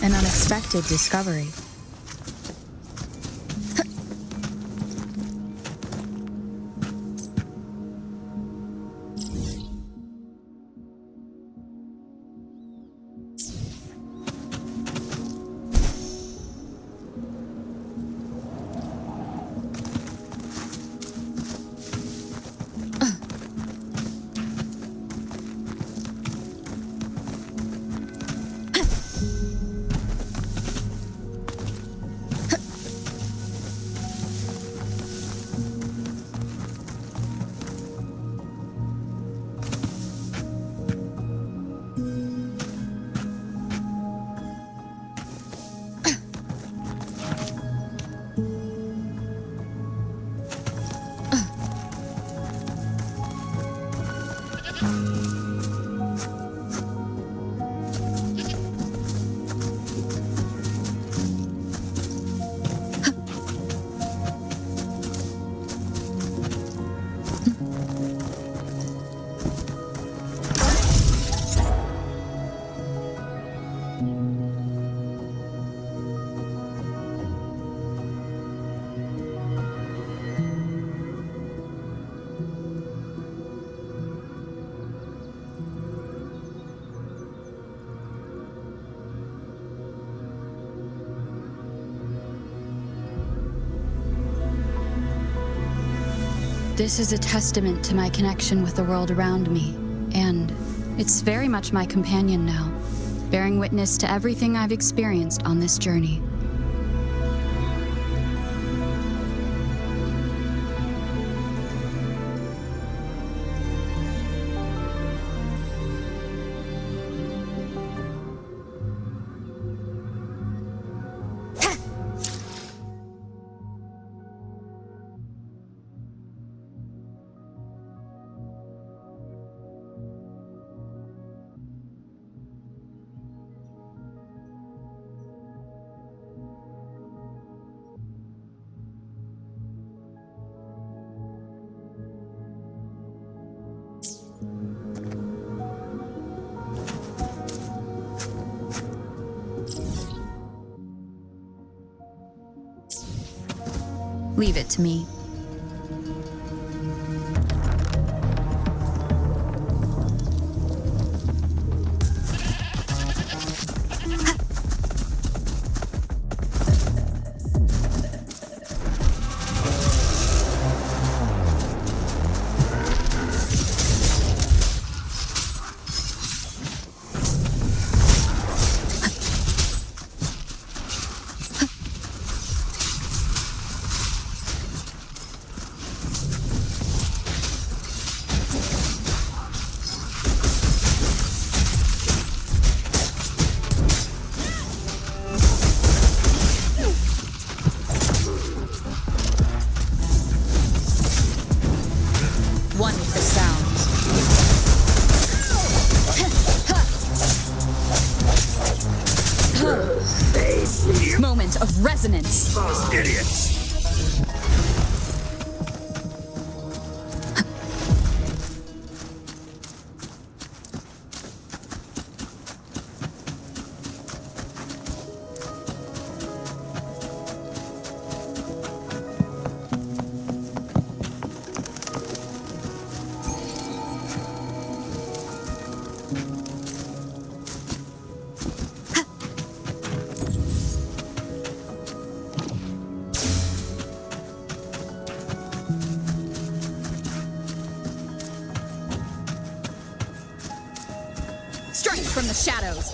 [SPEAKER 2] An unexpected discovery. This is a testament to my connection with the world around me, and it's very much my companion now, bearing witness to everything I've experienced on this journey. Leave it to me.
[SPEAKER 6] moment of resonance.
[SPEAKER 5] Idiots!
[SPEAKER 6] Strength from the shadows.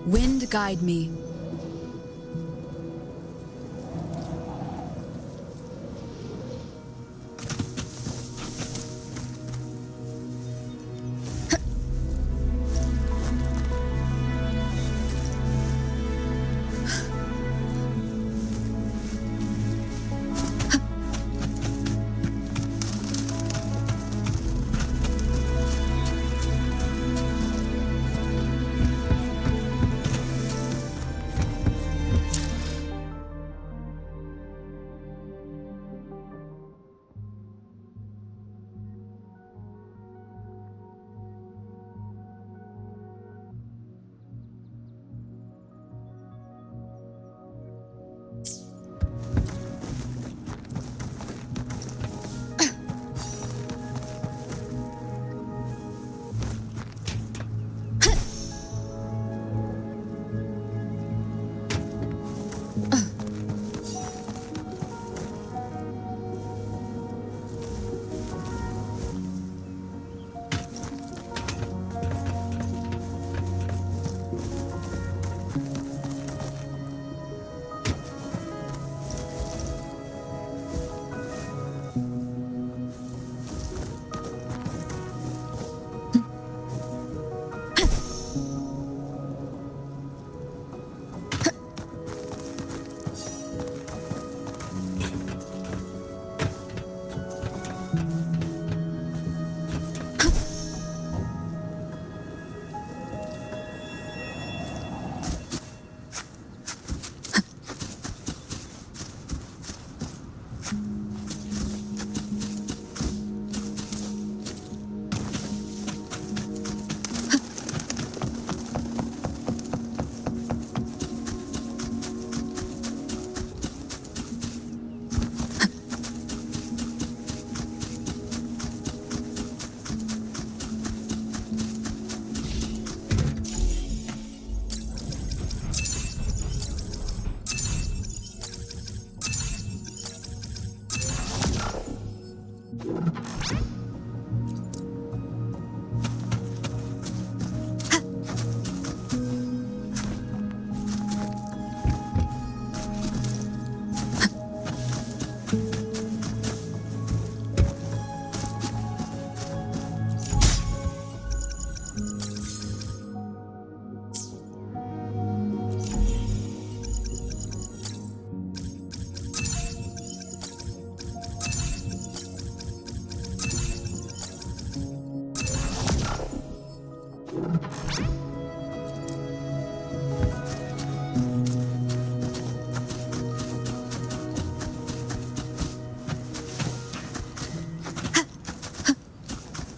[SPEAKER 6] Wind guide me.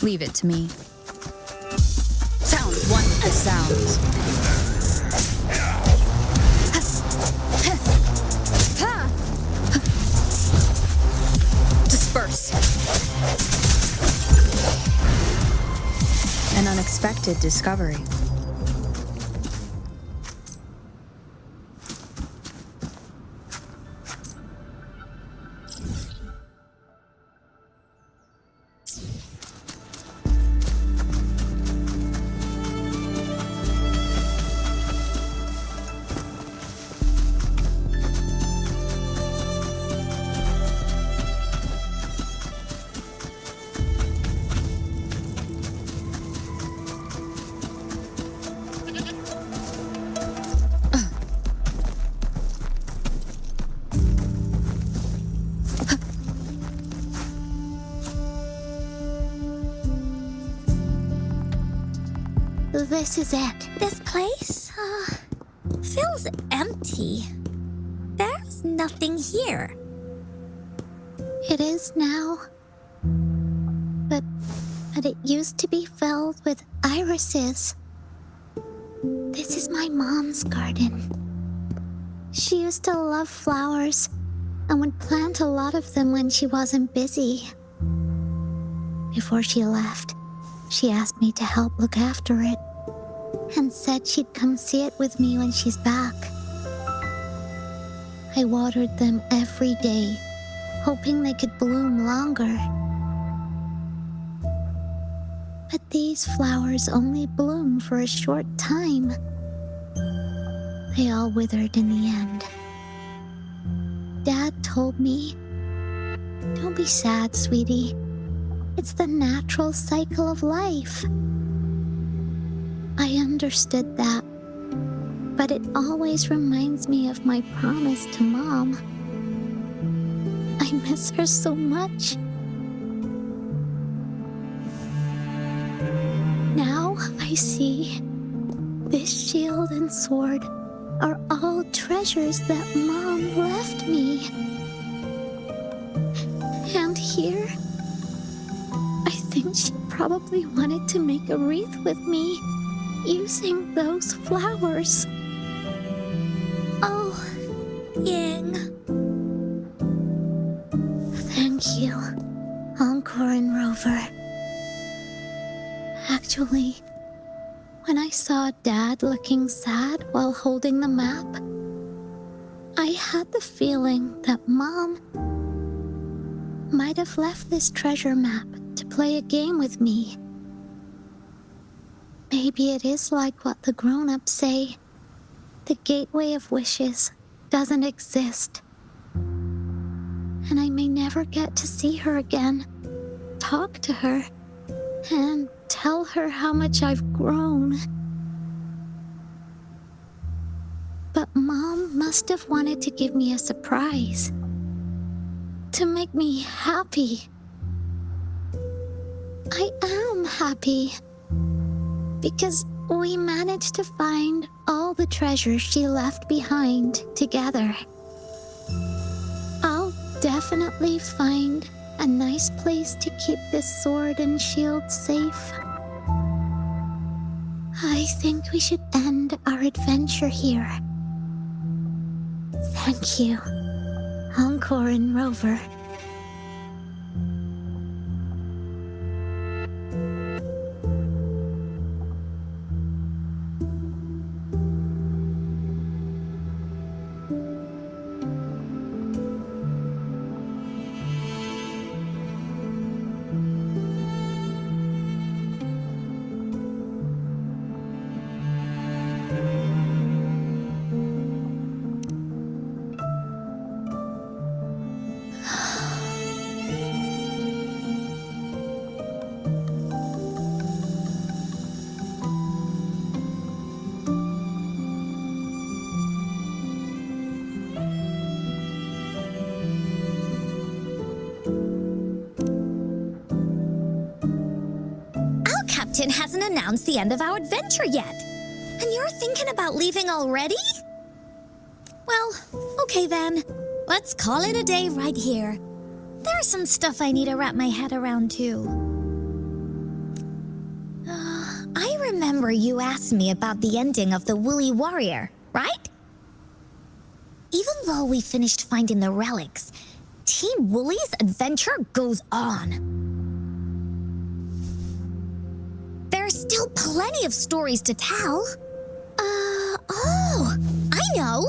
[SPEAKER 2] Leave it to me. Sounds want as sounds. Disperse. An unexpected discovery.
[SPEAKER 3] This is it. This place feels empty. There's nothing here. It is now. But it used to be filled with irises. This is my mom's garden. She used to love flowers and would plant a lot of them when she wasn't busy. Before she left, she asked me to help look after it and said she'd come see it with me when she's back. I watered them every day, hoping they could bloom longer. But these flowers only bloom for a short time. They all withered in the end. Dad told me, "Don't be sad, sweetie. It's the natural cycle of life." I understood that, but it always reminds me of my promise to Mom. I miss her so much. Now I see this shield and sword are all treasures that Mom left me. And here, I think she probably wanted to make a wreath with me using those flowers. Oh, Ying. Thank you, Encore and Rover. Actually, when I saw Dad looking sad while holding the map, I had the feeling that Mom might have left this treasure map to play a game with me. Maybe it is like what the grown-ups say. The gateway of wishes doesn't exist. And I may never get to see her again, talk to her, and tell her how much I've grown. But Mom must have wanted to give me a surprise, to make me happy. I am happy, because we managed to find all the treasures she left behind together. I'll definitely find a nice place to keep this sword and shield safe. I think we should end our adventure here. Thank you, Encore and Rover. Captain hasn't announced the end of our adventure yet. And you're thinking about leaving already? Well, okay then. Let's call it a day right here. There's some stuff I need to wrap my head around too.
[SPEAKER 1] remember you asked me about the ending of the Woolly Warrior, right? Even though we finished finding the relics, Team Woolly's adventure goes on. There's still plenty of stories to tell. Oh, I know!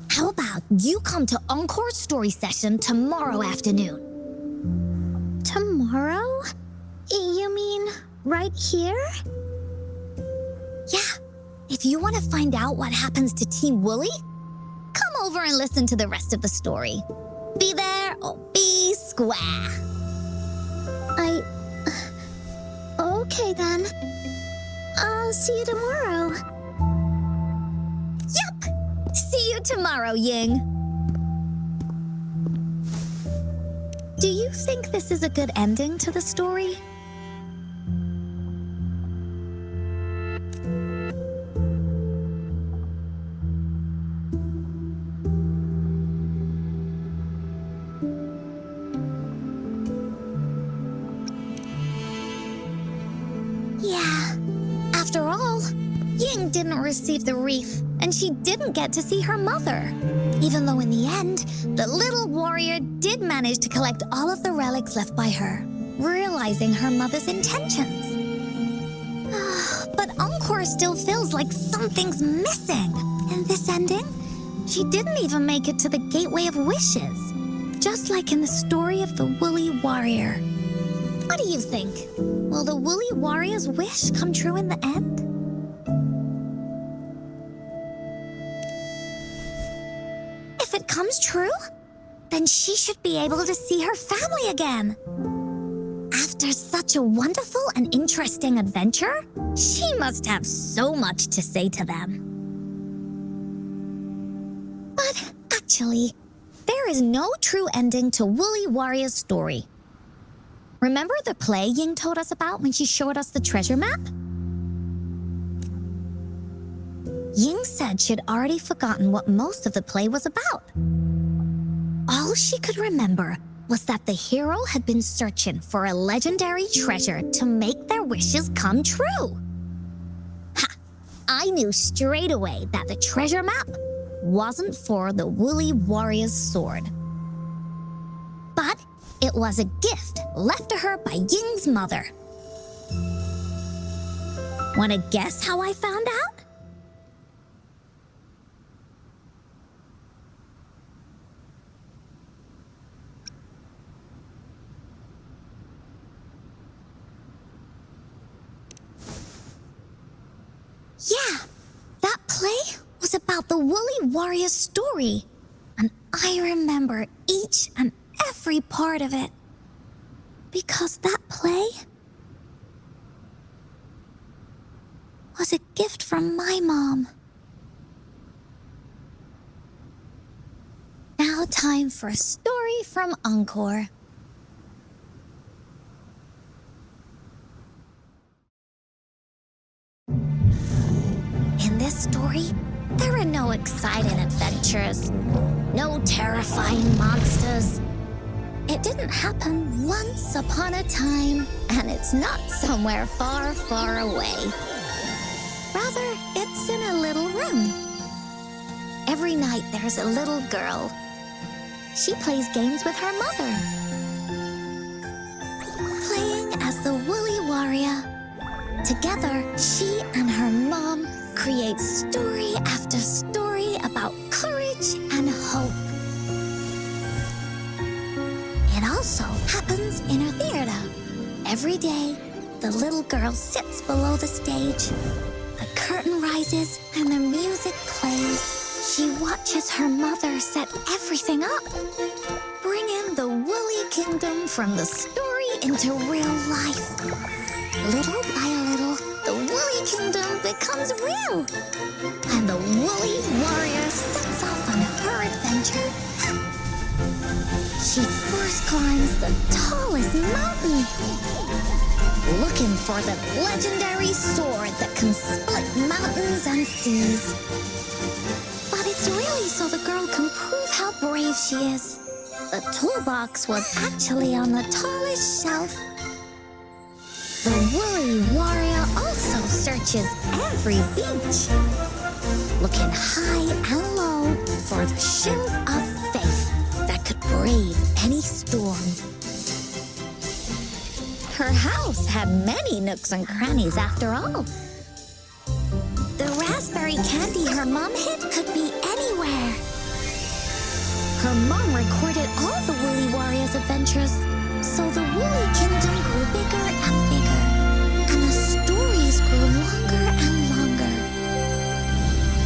[SPEAKER 1] How about you come to Encore's story session tomorrow afternoon? Tomorrow? You mean right here? Yeah. If you want to find out what happens to Team Woolly, come over and listen to the rest of the story. Be there or be square. Okay then. I'll see you tomorrow. Yup! See you tomorrow, Ying. Do you think this is a good ending to the story? Yeah. After all, Ying didn't receive the wreath, and she didn't get to see her mother. Even though in the end, the little warrior did manage to collect all of the relics left by her, realizing her mother's intentions. But Encore still feels like something's missing. In this ending, she didn't even make it to the Gateway of Wishes, just like in the story of the Woolly Warrior. What do you think? Will the Woolly Warrior's wish come true in the end? If it comes true, then she should be able to see her family again. After such a wonderful and interesting adventure, she must have so much to say to them. But actually, there is no true ending to Woolly Warrior's story. Remember the play Ying told us about when she showed us the treasure map? Ying said she'd already forgotten what most of the play was about. All she could remember was that the hero had been searching for a legendary treasure to make their wishes come true. Ha! I knew straight away that the treasure map wasn't for the Woolly Warrior's sword. But it was a gift left to her by Ying's mother. Want to guess how I found out? Yeah, that play was about the Woolly Warrior's story, and I remember each and every part of it. Because that play was a gift from my mom. Now time for a story from Encore. In this story, there are no exciting adventures, no terrifying monsters. It didn't happen once upon a time, and it's not somewhere far, far away. Rather, it's in a little room. Every night there's a little girl. She plays games with her mother. Playing as the Woolly Warrior. Together, she and her mom create story after story about courage and hope. It also happens in her theater. Every day, the little girl sits below the stage. The curtain rises and the music plays. She watches her mother set everything up, bringing the Woolly Kingdom from the story into real life. Little by little, the Woolly Kingdom becomes real, and the Woolly Warrior sets off on her adventure. She first climbs the tallest mountain, looking for the legendary sword that can split mountains and seas. But it's really so the girl can prove how brave she is. The toolbox was actually on the tallest shelf. The Woolly Warrior also
[SPEAKER 3] searches every beach, looking high and low for the shield of faith that could brave any storm. Her house had many nooks and crannies after all. The raspberry candy her mom hid could be anywhere. Her mom recorded all the Woolly Warriors' adventures, so the Woolly Kingdom grew bigger and bigger, and the stories grew longer and longer.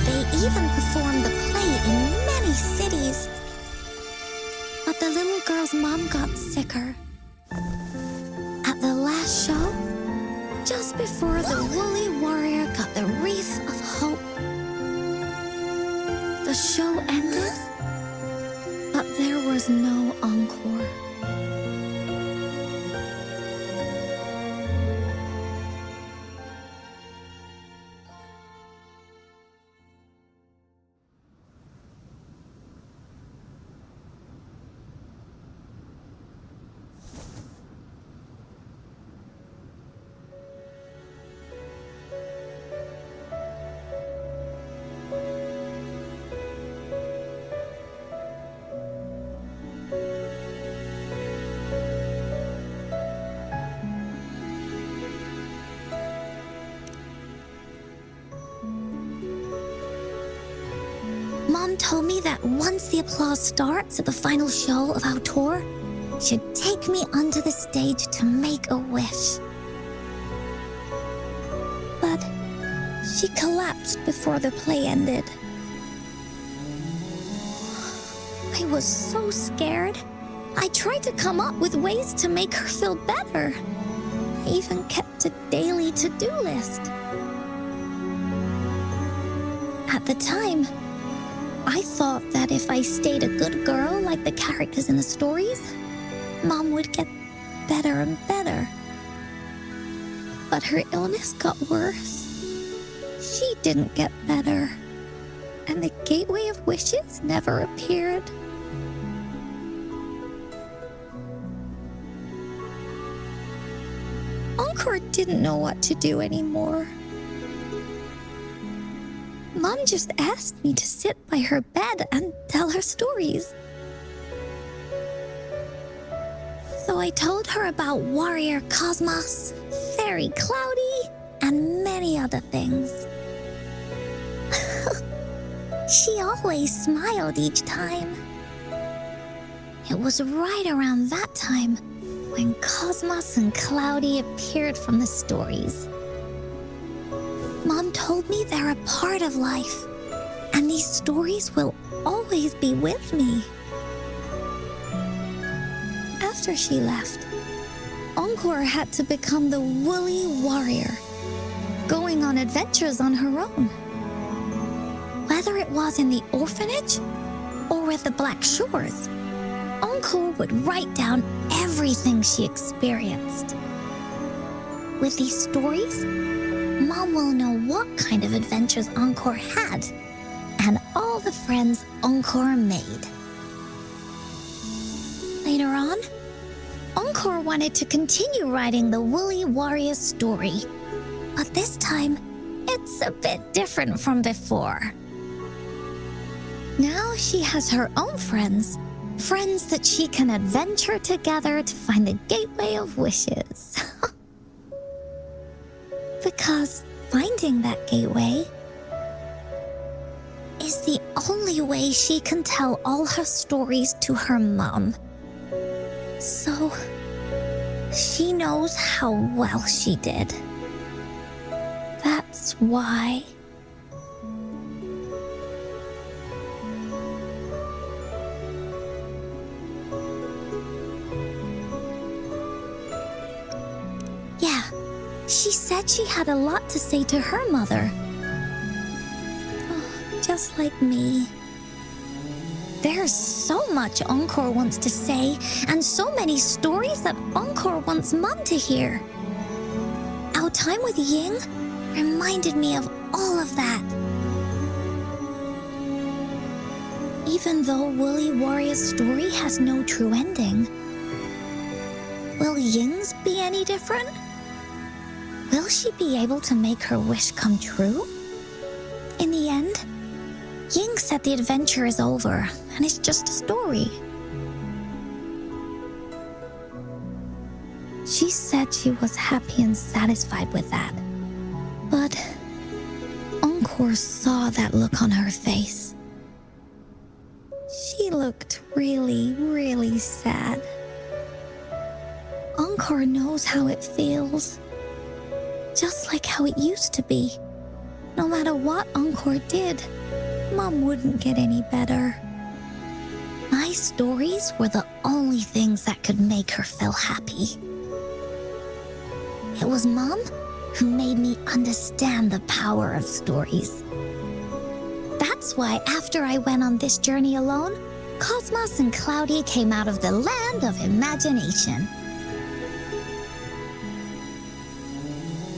[SPEAKER 3] They even performed the play in many cities. But the little girl's mom got sicker. At the last show, just before the Woolly Warrior got the wreath of hope, the show ended, but there was no encore. Mom told me that once the applause starts at the final show of our tour, she'd take me onto the stage to make a wish. But she collapsed before the play ended. I was so scared. I tried to come up with ways to make her feel better. I even kept a daily to-do list. At the time, I thought that if I stayed a good girl like the characters in the stories, Mom would get better and better. But her illness got worse. She didn't get better, and the Gateway of Wishes never appeared. Encore didn't know what to do anymore. Mom just asked me to sit by her bed and tell her stories. So I told her about Warrior Cosmos, Fairy Cloudy, and many other things. She always smiled each time. It was right around that time when Cosmos and Cloudy appeared from the stories. Mom told me they're a part of life, and these stories will always be with me. After she left, Encore had to become the Woolly Warrior, going on adventures on her own. Whether it was in the orphanage or with the Black Shores, Encore would write down everything she experienced. With these stories, Mom will know what kind of adventures Encore had and all the friends Encore made. Later on, Encore wanted to continue writing the Woolly Warrior's story, but this time, it's a bit different from before. Now she has her own friends that she can adventure together to find the Gateway of Wishes. Because finding that gateway is the only way she can tell all her stories to her mom. So she knows how well she did. That's why. Yeah, she said she had a lot to say to her mother. Oh, just like me. There's so much Encore wants to say, and so many stories that Encore wants Mom to hear. Our time with Ying reminded me of all of that. Even though Woolly Warrior's story has no true ending, will Ying's be any different?
[SPEAKER 1] Will she be able to make her wish come true? In the end, Ying said the adventure is over and it's just a story. She said she was happy and satisfied with that. But Encore saw that look on her face. She looked really, really sad. Encore knows how it feels. Just like how it used to be. No matter what Encore did, Mom wouldn't get any better. My stories were the only things that could make her feel happy. It was Mom who made me understand the power of stories. That's why after I went on this journey alone, Cosmos and Cloudy came out of the land of imagination.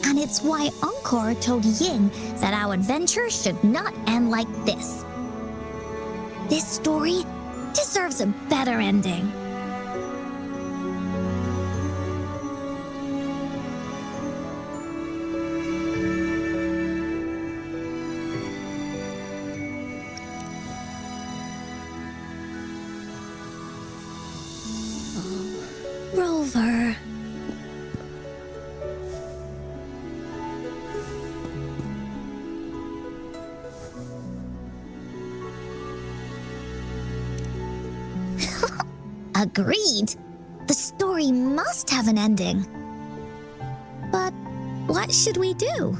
[SPEAKER 1] And it's why Encore told Ying that our adventure should not end like this. This story deserves a better ending. Rover. Agreed. The story must have an ending. But what should we do?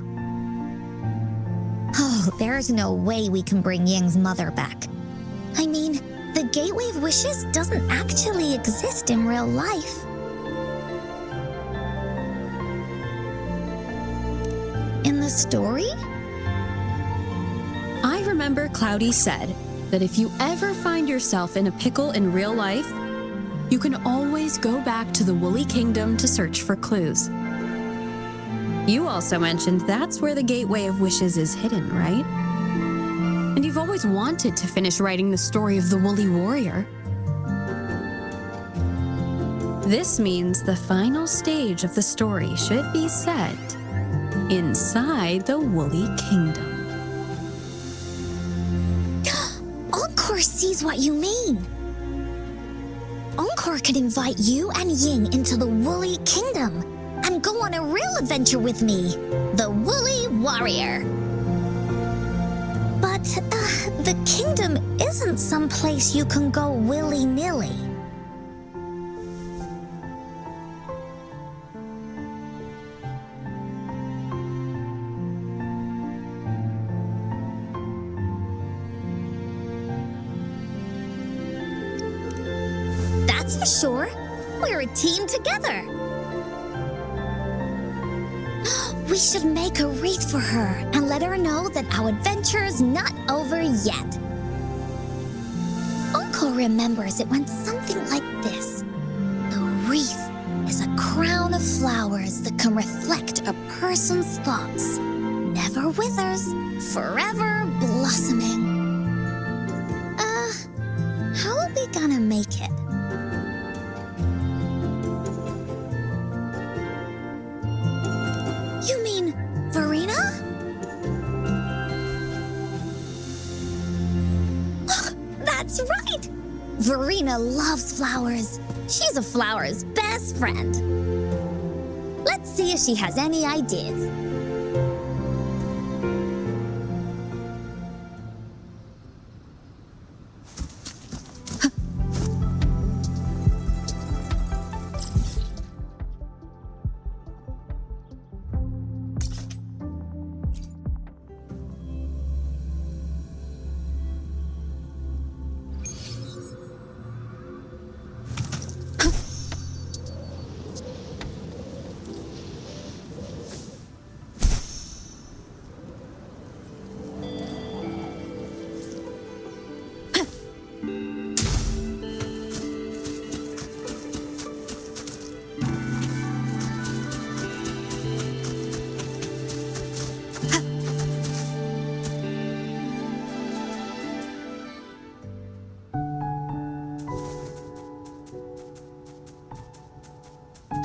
[SPEAKER 1] Oh, there's no way we can bring Ying's mother back. I mean, the Gateway of Wishes doesn't actually exist in real life. In the story?
[SPEAKER 2] I remember Cloudy said that if you ever find yourself in a pickle in real life, you can always go back to the Woolly Kingdom to search for clues. You also mentioned that's where the Gateway of Wishes is hidden, right? And you've always wanted to finish writing the story of the Woolly Warrior. This means the final stage of the story should be set inside the Woolly Kingdom.
[SPEAKER 1] Encore sees what you mean. Encore could invite you and Ying into the Woolly Kingdom and go on a real adventure with me, the Woolly Warrior. But the kingdom isn't some place you can go willy-nilly. That's for sure. We're a team together. We should make a wreath for her and let her know that our adventure is not over yet. Uncle remembers it went something like this. The wreath is a crown of flowers that can reflect a person's thoughts. Never withers, forever blossoming. How are we gonna make it? You mean Verena? That's right! Verena loves flowers. She's a flower's best friend. Let's see if she has any ideas.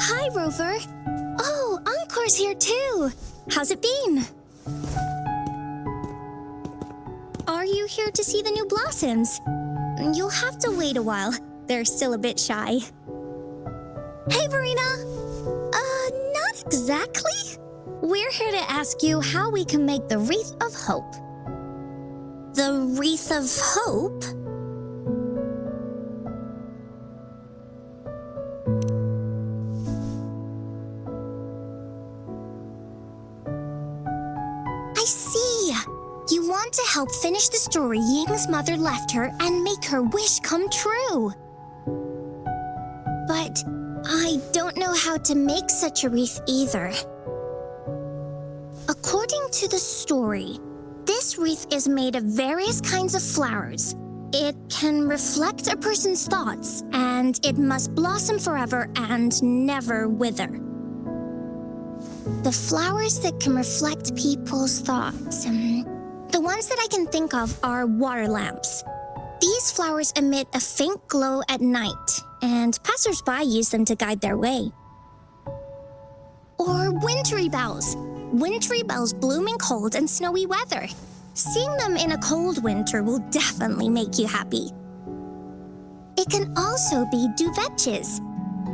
[SPEAKER 1] Hi, Rover. Oh, Encore
[SPEAKER 3] Encore's here too. How's it been? Are you here to see the new blossoms? You'll have to wait a while. They're still a bit shy. Hey, Verena. Not exactly. We're here to ask you how we can make the Wreath of Hope. The Wreath of Hope? I see. You want to help finish the story Ying's mother left her and make her wish come true. But I don't know how to make such a wreath either. According to the story, this wreath is made of various kinds of flowers. It can reflect a person's thoughts, and it must blossom forever and never wither. The flowers that can reflect people's thoughts. The ones that I can think of are water lamps. These flowers emit a faint glow at night, and passers-by use them to guide their way. Or wintry bells. Wintry bells bloom in cold and snowy weather. Seeing them in a cold winter will definitely make you happy. It can also be duvetches.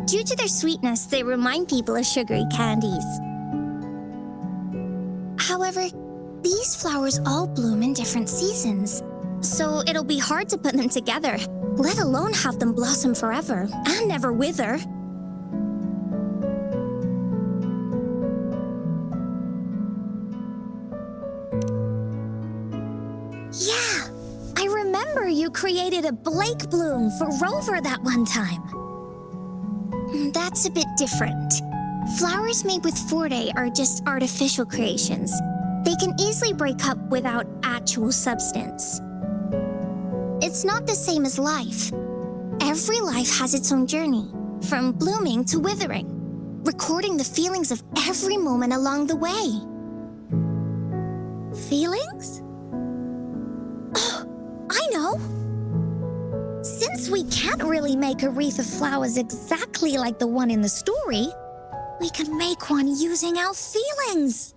[SPEAKER 3] Due to their sweetness, they remind people of sugary candies. However, these flowers all bloom in different seasons, so it'll be hard to put them together, let alone have them blossom forever and never wither. Yeah, I remember you created a Blake bloom for Rover that one time. That's a bit different. Flowers made with Forte are just artificial creations. They can easily break up without actual substance. It's not the same as life. Every life has its own journey, from blooming to withering, recording the feelings of every moment along the way. Feelings? Oh, I know! Since we can't really make a wreath of flowers exactly like the one in the story, we can make one using our feelings.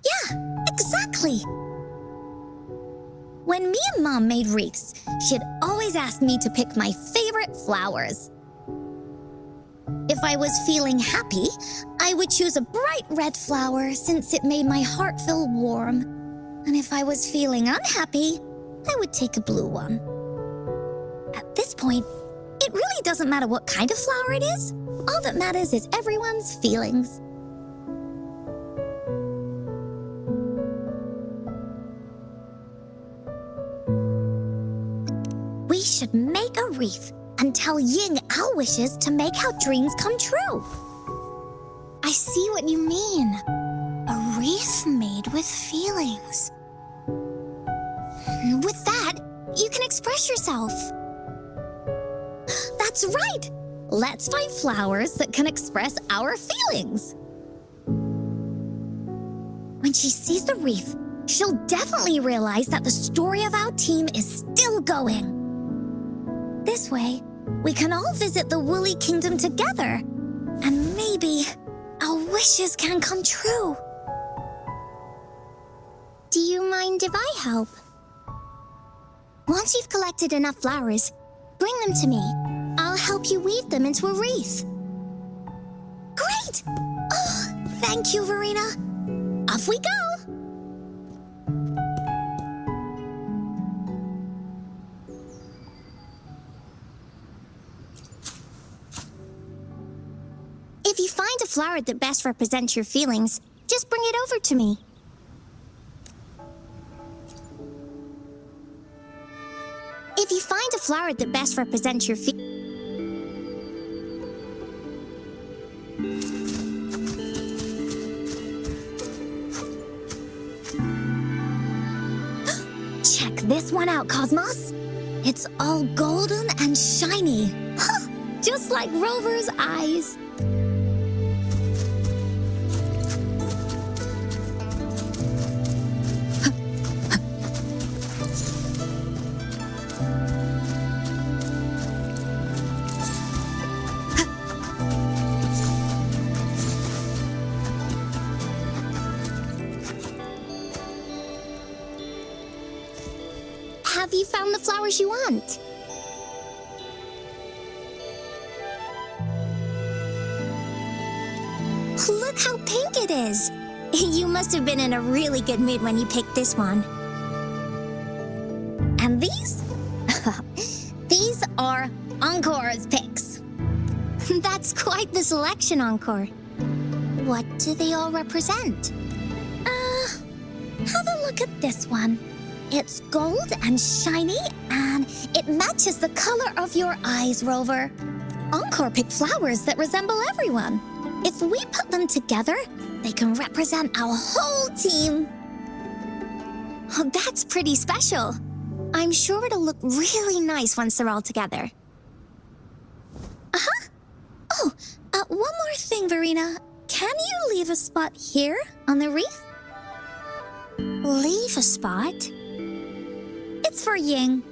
[SPEAKER 3] Yeah, exactly. When me and Mom made wreaths, she'd always ask me to pick my favorite flowers. If I was feeling happy, I would choose a bright red flower since it made my heart feel warm. And if I was feeling unhappy, I would take a blue one. At this point, it really doesn't matter what kind of flower it is. All that matters is everyone's feelings. We should make a wreath and tell Ying our wishes to make our dreams come true. I see what you mean. A wreath made with feelings. With that, you can express yourself. That's right! Let's find flowers that can express our feelings. When she sees the wreath, she'll definitely realize that the story of our team is still going. This way, we can all visit the Woolly Kingdom together, and maybe our wishes can come true. Do you mind if I help? Once you've collected enough flowers, bring them to me. I'll help you weave them into a wreath. Great! Oh, thank you, Verena. Off we go! If you find a flower that best represents your feelings, just bring it over to me. If you find a flower that best represents your Check this one out, Cosmos. It's all golden and shiny. Huh, just like Rover's eyes. Have you found the flowers you want? Look how pink it is. You must have been in a really good mood when you picked this one. And these? These are Encore's picks. That's quite the selection, Encore. What do they all represent? Have a look at this one. It's gold and shiny, and it matches the color of your eyes, Rover. Encore picked flowers that resemble everyone. If we put them together, they can represent our whole team. Oh, that's pretty special. I'm sure it'll look really nice once they're all together. Uh-huh. Oh, one more thing, Verena. Can you leave a spot here on the wreath? Leave a spot? It's for Ying.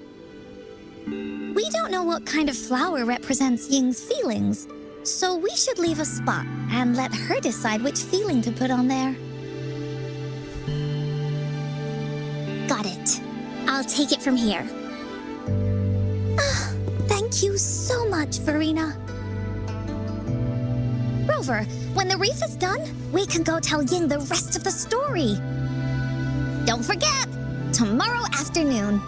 [SPEAKER 3] We don't know what kind of flower represents Ying's feelings, so we should leave a spot and let her decide which feeling to put on there. Got it. I'll take it from here. Thank you so much, Verena. Rover, when the wreath is done, we can go tell Ying the rest of the story. Don't forget, tomorrow afternoon.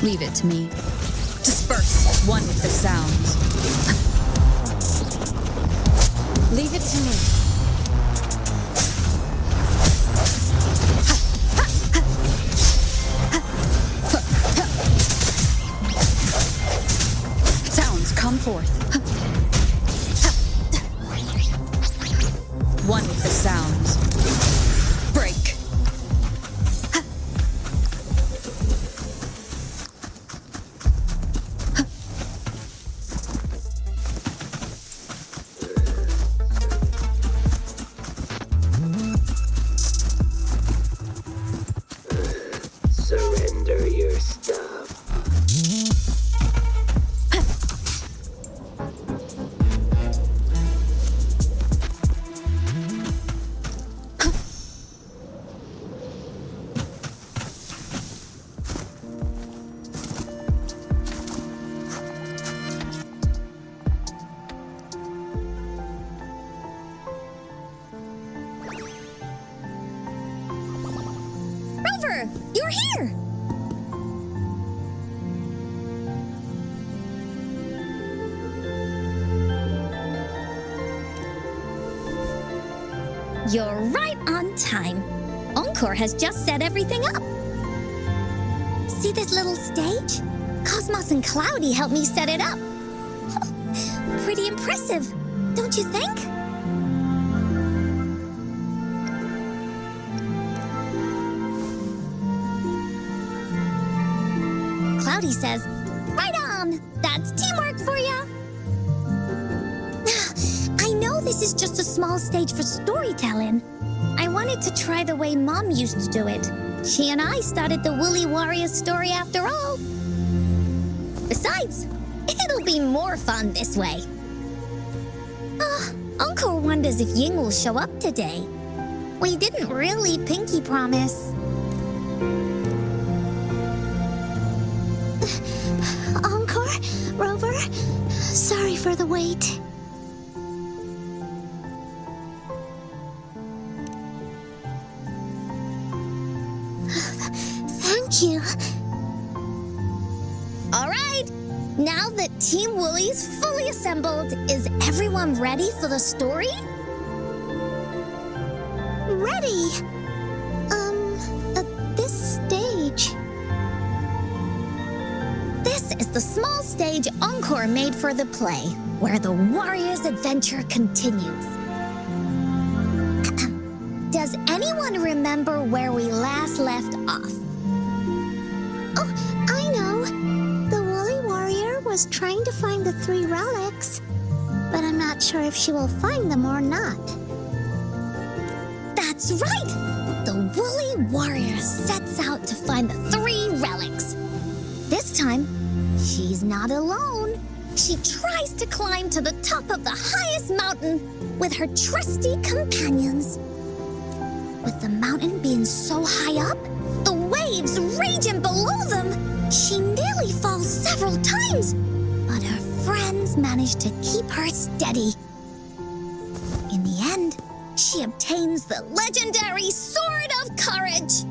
[SPEAKER 2] Leave it to me. Disperse, one with the sounds.
[SPEAKER 6] Leave it to me.
[SPEAKER 2] Sounds come forth. One with the sounds. Break.
[SPEAKER 5] Surrender your stuff.
[SPEAKER 3] Rover, you're here!
[SPEAKER 1] You're right on time. Encore has just set everything up.
[SPEAKER 3] See this little stage? Cosmos and Cloudy helped me set it up. Pretty impressive, don't you think? Cloudy says, right on! That's teamwork for ya! I know this is just a small stage for storytelling. I wanted to try the way Mom used to do it. She and I started the Woolly Warriors story after all. Besides, it'll be more fun this way. Encore wonders if Ying will show up today. We didn't really pinky promise. Encore, Rover, sorry for the wait. Thank you. All right, now that Team Woolly's fully assembled, is everyone ready for the story? Ready? At this stage. This is the small stage Encore made for the play, where the warrior's adventure continues. Does anyone remember where we last left off? Oh, I know. The Woolly Warrior was trying to find the 3 relics, but I'm not sure if she will find them or not. That's right! The Woolly Warrior sets out to find the 3 relics. This time, she's not alone. She tries to climb to the top of the highest mountain with her trusty companions. With the mountain being so high up, the waves raging below them, she nearly falls several times, but her friends manage to keep her steady. In the end, she obtains the legendary Sword of Courage.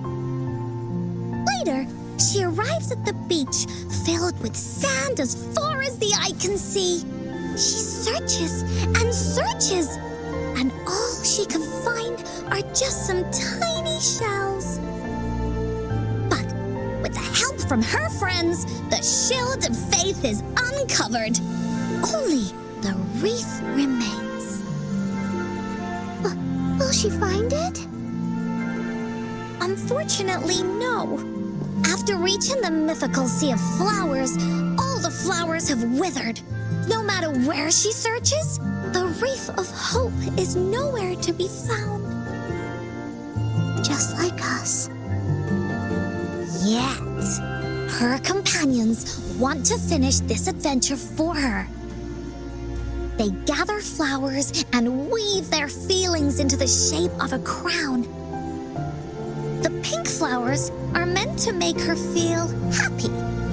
[SPEAKER 3] Later, she arrives at the beach filled with sand as far as the eye can see. She searches and searches, and all she can find are just some tiny shells. But with the help from her friends, the shield of faith is uncovered. Only the wreath remains. Will she find it? Unfortunately, no. After reaching the mythical sea of flowers, all the flowers have withered. No matter where she searches, the wreath of hope is nowhere to be found. Just like us. Yet, her companions want to finish this adventure for her. They gather flowers and weave their feelings into the shape of a crown. The pink flowers are meant to make her feel happy.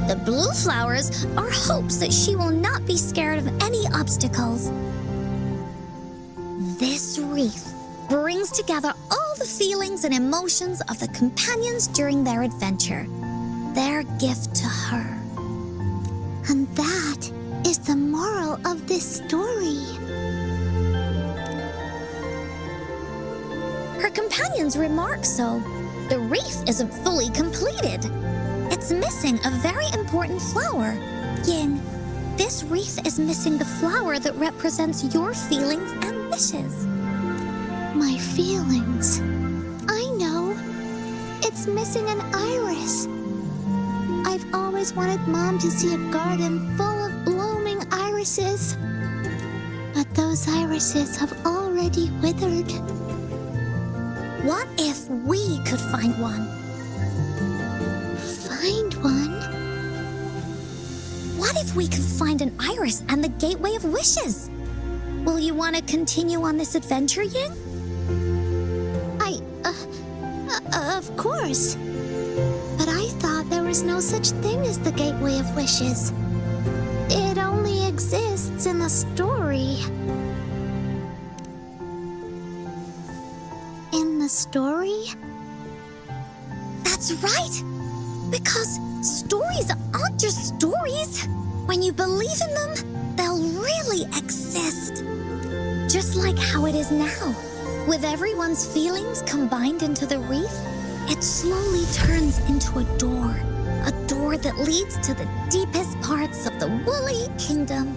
[SPEAKER 3] The blue flowers are hopes that she will not be scared of any obstacles. This wreath brings together all the feelings and emotions of the companions during their adventure, their gift to her. And that is the moral of this story. Her companions remark so. The wreath isn't fully completed. It's missing a very important flower. Ying, this wreath is missing the flower that represents your feelings and wishes. My feelings? I know. It's missing an iris. I've always wanted Mom to see a garden full of blooming irises. But those irises have already withered. What if we could find one? Find one? What if we could find an iris and the gateway of wishes? Will you want to continue on this adventure, Ying? Of course. But I thought there was no such thing as the gateway of wishes. It only exists in the story. In the story? That's right! Because stories aren't just stories. When you believe in them, they'll really exist. Just like how it is now.
[SPEAKER 1] With everyone's feelings combined into the wreath, it slowly turns into a door that leads to the deepest parts of the woolly kingdom.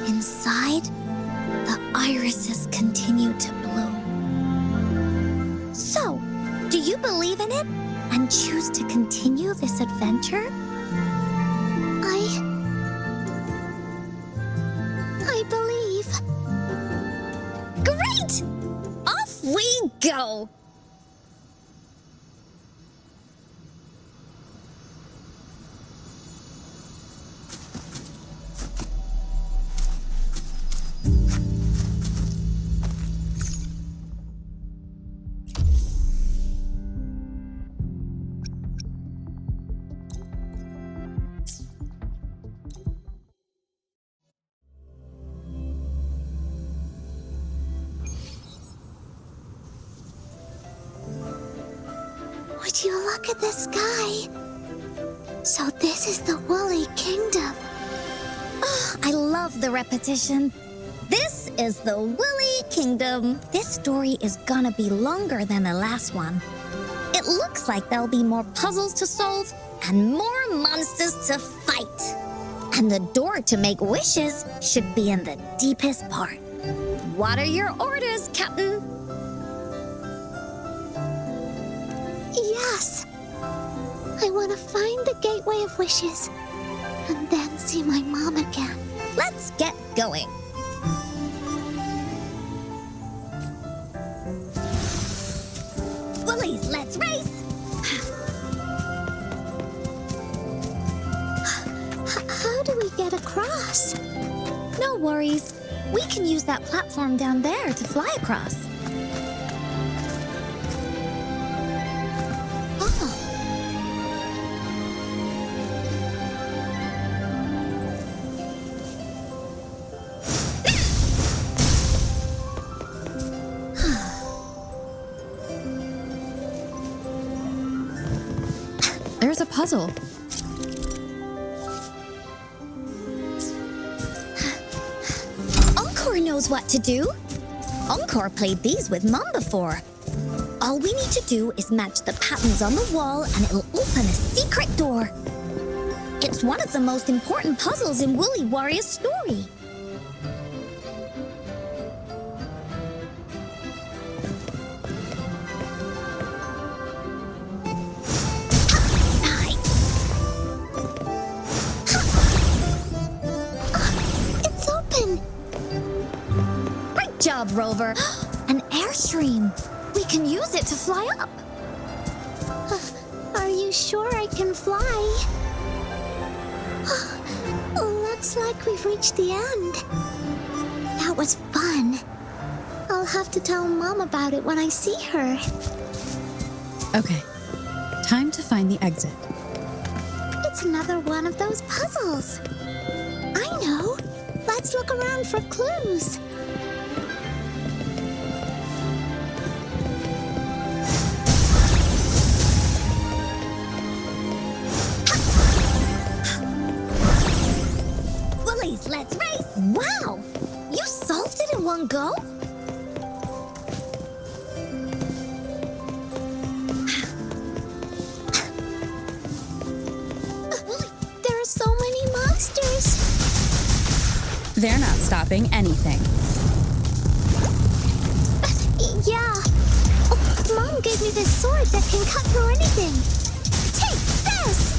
[SPEAKER 1] Inside, the irises continue to bloom. So, do you believe in it and choose to continue this adventure?
[SPEAKER 3] I believe.
[SPEAKER 1] Great! Off we go!
[SPEAKER 3] Would you look at the sky? So this is the woolly kingdom.
[SPEAKER 1] I love the repetition. This is the woolly kingdom. This story is gonna be longer than the last one. It looks like there'll be more puzzles to solve and more monsters to fight. And the door to make wishes should be in the deepest part. What are your orders, Captain?
[SPEAKER 3] Yes. I want to find the Gateway of Wishes and then see my mom again.
[SPEAKER 1] Let's get going. Woolies, let's race!
[SPEAKER 3] How do we get across?
[SPEAKER 1] No worries. We can use that platform down there to fly across.
[SPEAKER 2] There's a puzzle.
[SPEAKER 1] Encore knows what to do. Encore played these with Mom before. All we need to do is match the patterns on the wall and it'll open a secret door. It's one of the most important puzzles in Woolly Warrior's story.
[SPEAKER 3] It's open.
[SPEAKER 1] Great job, Rover. An airstream. We can use it to fly up.
[SPEAKER 3] Are you sure I can fly? Looks like we've reached the end. That was fun. I'll have to tell Mom about it when I see her.
[SPEAKER 2] Okay, time to find the exit.
[SPEAKER 3] It's another one of those puzzles. I know. Let's look around for clues.
[SPEAKER 1] Woolies, let's race! Wow! You solved it in one go?
[SPEAKER 3] There are so many monsters.
[SPEAKER 2] They're not stopping anything.
[SPEAKER 3] Yeah. Oh, Mom gave me this sword that can cut through anything. Take this!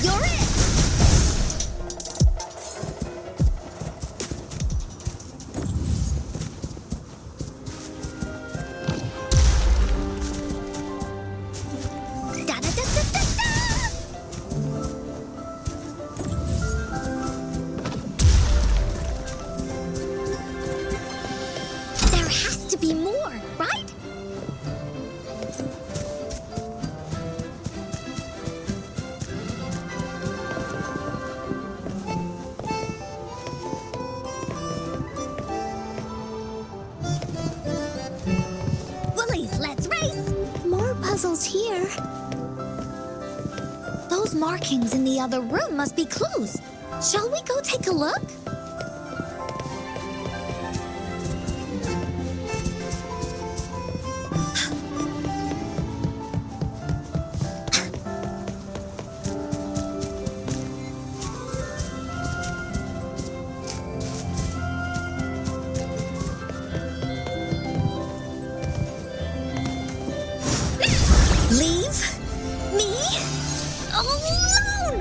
[SPEAKER 1] You're it! Those markings in the other room must be clues. Shall we go take a look? Leave me alone!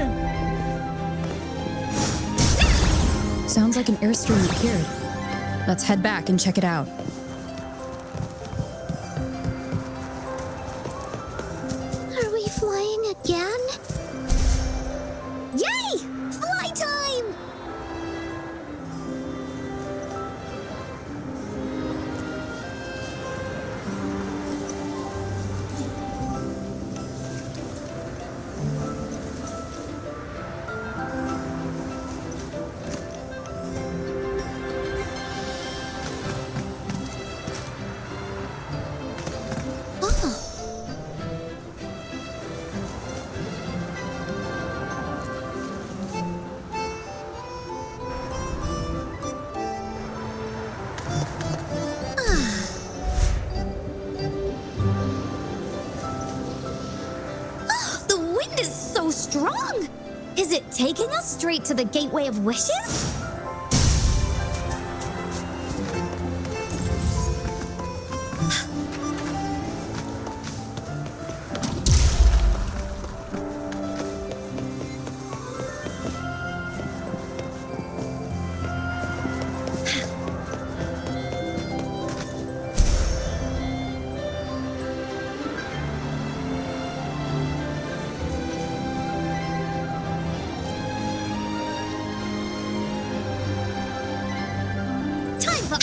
[SPEAKER 2] Sounds like an airstream appeared. Let's head back and check it out.
[SPEAKER 3] Are we flying again?
[SPEAKER 1] Yay! Fly time! The wind is so strong! Is it taking us straight to the Gateway of Wishes? Time for...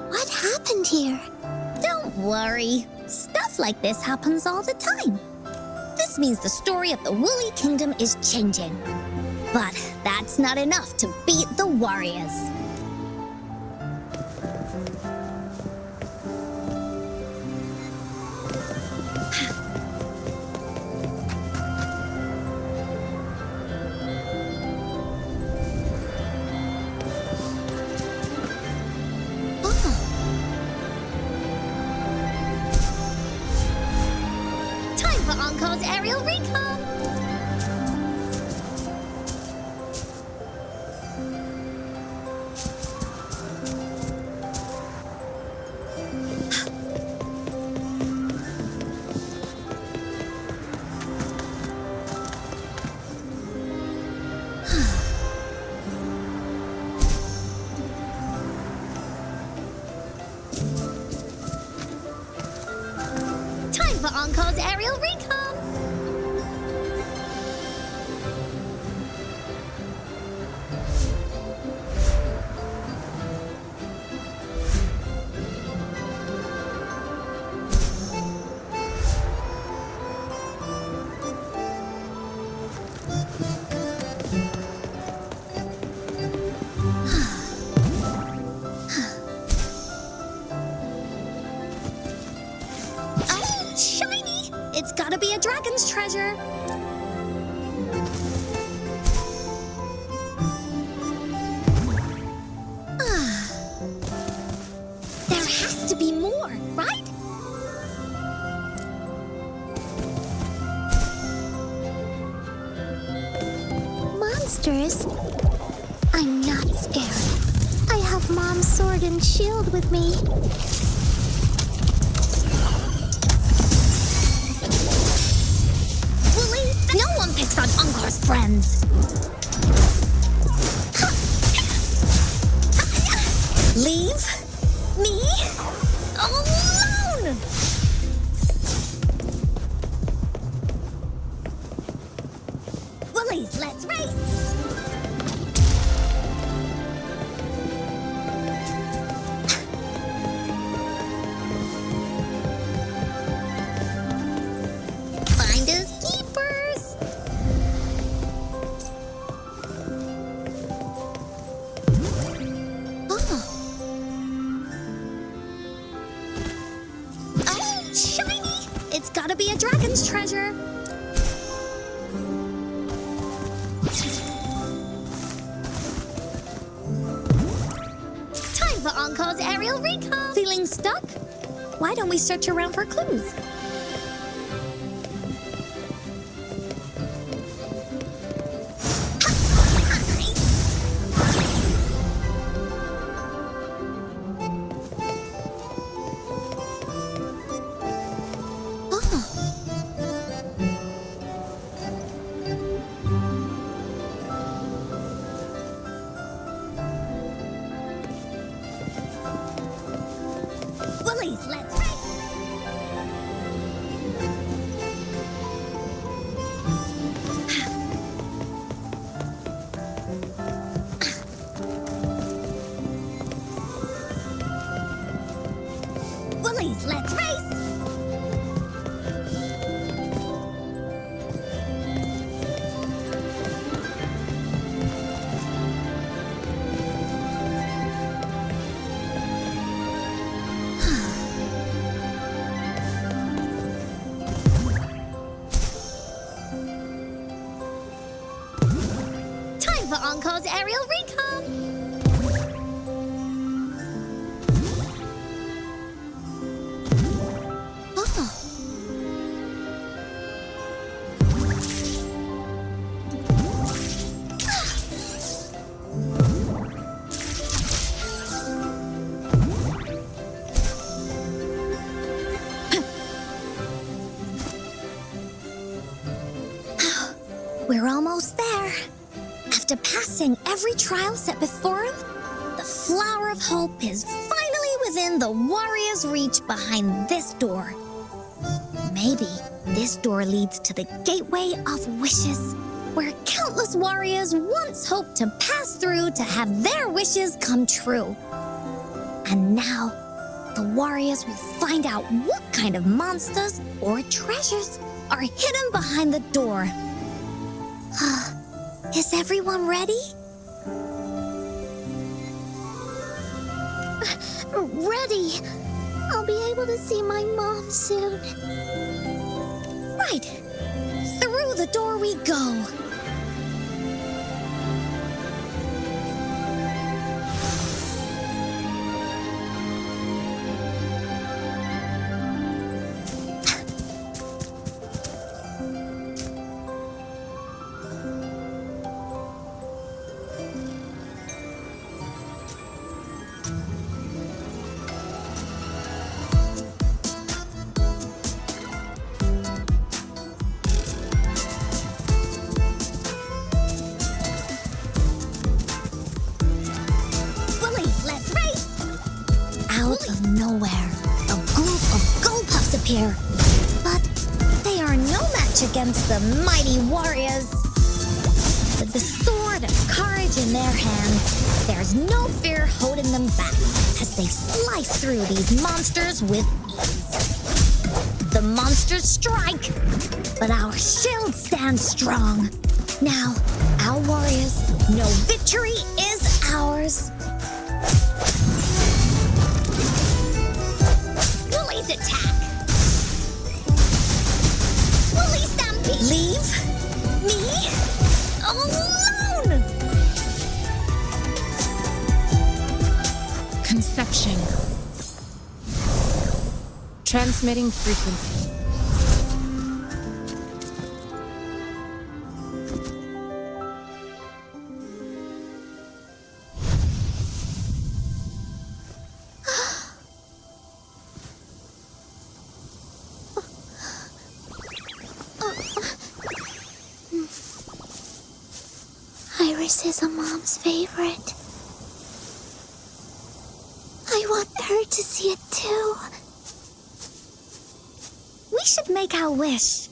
[SPEAKER 3] What happened here?
[SPEAKER 1] Don't worry. Stuff like this happens all the time. This means the story of the Woolly Kingdom is changing. But that's not enough to beat the warriors. Time for Encore's aerial recon! Time for Encore's aerial recon! Oh, shiny! It's gotta be a dragon's treasure. There has to be more, right?
[SPEAKER 3] Monsters? I'm not scared. I have off Mom's sword and shield with me.
[SPEAKER 1] Wooly, no one picks on Encore's friends. Leave me alone! Woolies, let's race! Finders keepers! Oh, shiny! It's gotta be a dragon's treasure. Time for Encore's aerial recon. Feeling stuck? Why don't we search around for clues? Woolies, let's race! Woolies, let's race! Time for Encore's aerial recon! We're almost there. After passing every trial set before him, the flower of hope is finally within the warrior's reach behind this door. Maybe this door leads to the gateway of wishes, where countless warriors once hoped to pass through to have their wishes come true. And now, the warriors will find out what kind of monsters or treasures are hidden behind the door. Is everyone ready?
[SPEAKER 3] Ready. I'll be able to see my mom soon.
[SPEAKER 1] Right. Through the door we go. Out of nowhere, a group of Gullpuffs appear. But they are no match against the mighty warriors. With the sword of courage in their hands, there's no fear holding them back as they slice through these monsters with ease. The monsters strike, but our shield stands strong. Now, our warriors know victory is ours. Woolies attack! Woolly stampede! Leave me alone!
[SPEAKER 6] Conception. Transmitting frequency.
[SPEAKER 3] This is a mom's favorite. I want her to see it too.
[SPEAKER 1] We should make our wish.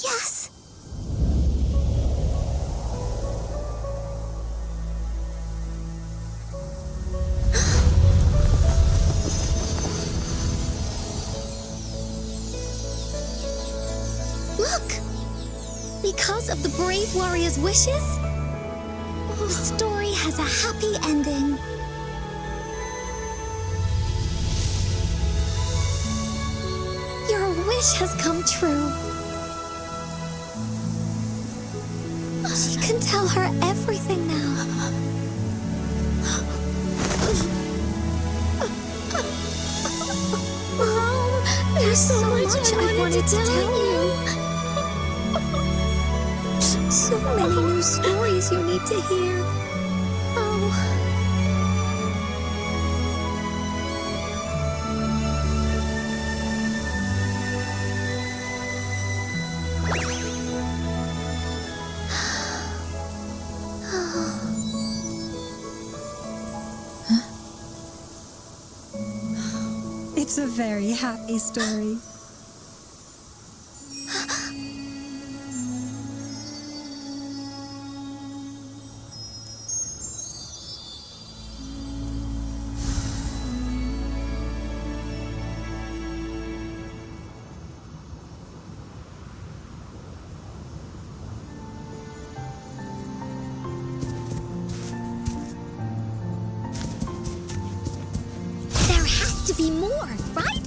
[SPEAKER 3] Yes.
[SPEAKER 1] Look! Because of the brave warrior's wishes, the story has a happy ending. Your wish has come true. She can tell her everything now. Mom, there's so much I wanted to tell you. So many new stories you need to hear. Oh.
[SPEAKER 7] It's a very happy story.
[SPEAKER 1] There has to be more, right?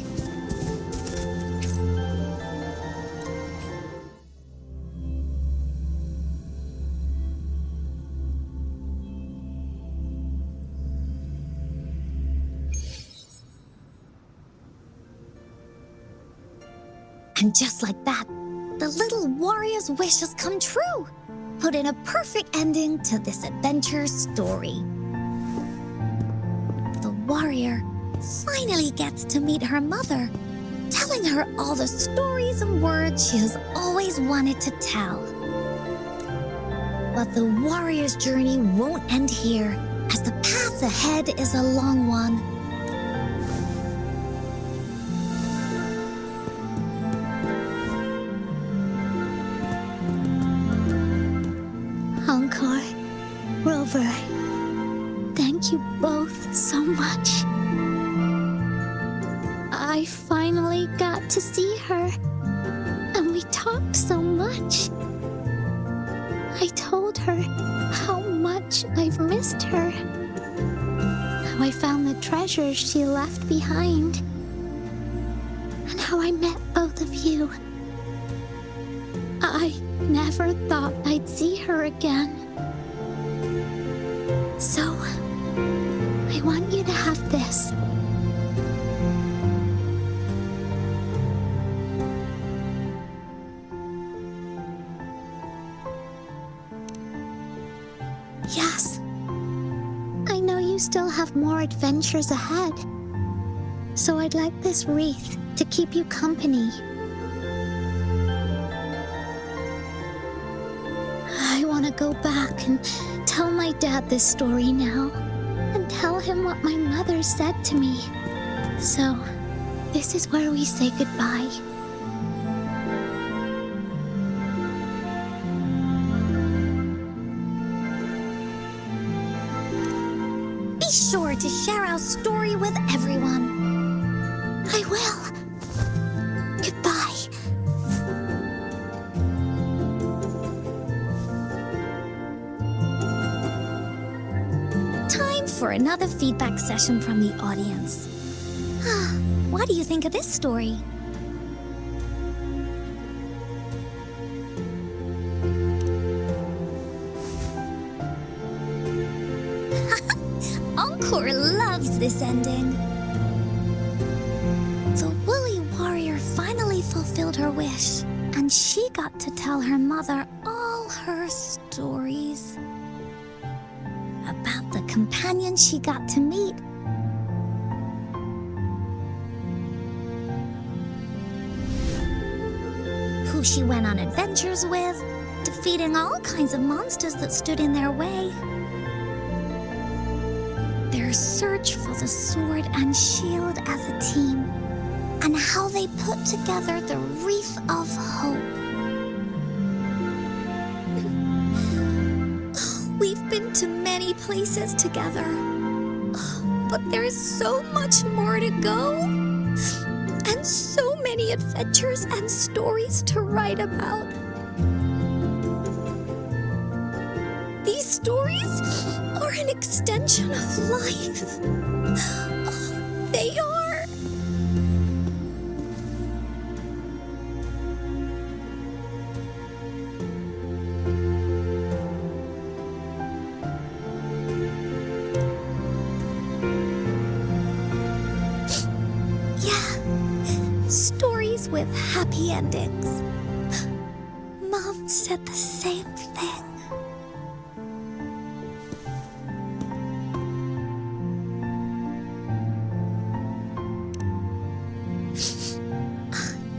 [SPEAKER 1] And just like that, the little warrior's wish has come true, putting a perfect ending to this adventure story. The warrior finally gets to meet her mother, telling her all the stories and words she has always wanted to tell. But the warrior's journey won't end here, as the path ahead is a long one.
[SPEAKER 3] Encore, Rover, thank you both so much. I finally got to see her, and we talked so much. I told her how much I've missed her, how I found the treasures she left behind, and how I met both of you. I never thought I'd see her again. So, I want you to have this. Yes, I know you still have more adventures ahead, so I'd like this wreath to keep you company. I want to go back and tell my dad this story now, and tell him what my mother said to me. So, this is where we say goodbye.
[SPEAKER 1] Be sure to share our story with everyone.
[SPEAKER 3] I will. Goodbye.
[SPEAKER 1] Time for another feedback session from the audience. What do you think of this story? Encore loves this ending. The woolly warrior finally fulfilled her wish, and she got to tell her mother all her stories about the companion she got to meet. Who
[SPEAKER 3] who she went on adventures with, defeating all kinds of monsters that stood in their way. Their search for the sword and shield as a team, and how they put together the wreath of hope. We've been to many places together, but there's so much more to go, and so many adventures and stories to write about. These stories are an extension of life. They are. Stories with happy endings. Mom said the same thing.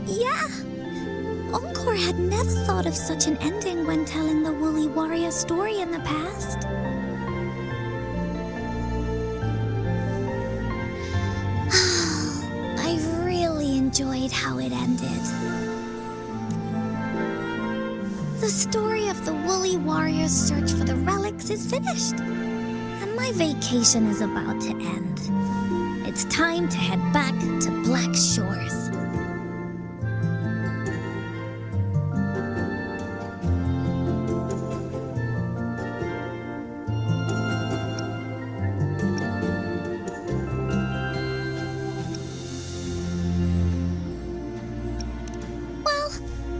[SPEAKER 3] Yeah, Encore had never thought of such an ending when telling the Woolly Warrior story in the past. Enjoyed how it ended. The story of the Woolly Warrior's search for the relics is finished, and my vacation is about to end. It's time to head back to Black Shores.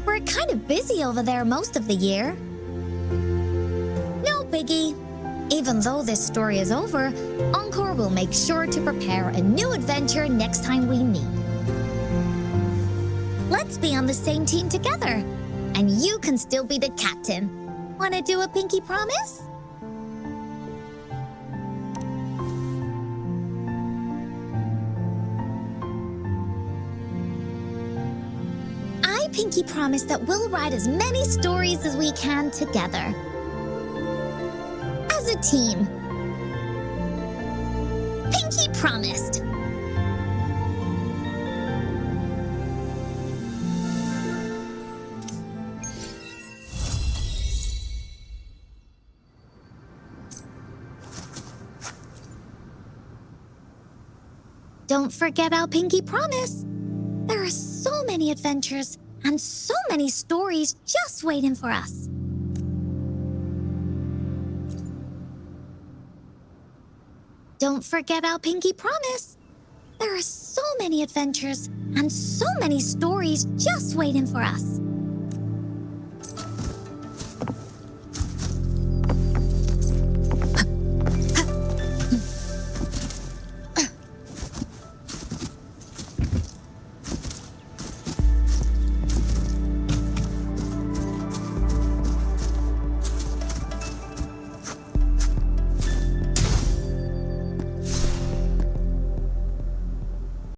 [SPEAKER 3] We're kind of busy over there most of the year. No biggie. Even though this story is over, Encore will make sure to prepare a new adventure next time we meet. Let's be on the same team together, and you can still be the captain. Wanna do a pinky promise? Pinky promise that we'll write as many stories as we can together. As a team. Pinky promised. Don't forget our pinky promise. There are so many adventures and so many stories just waiting for us. Don't forget our pinky promise. There are so many adventures and so many stories just waiting for us.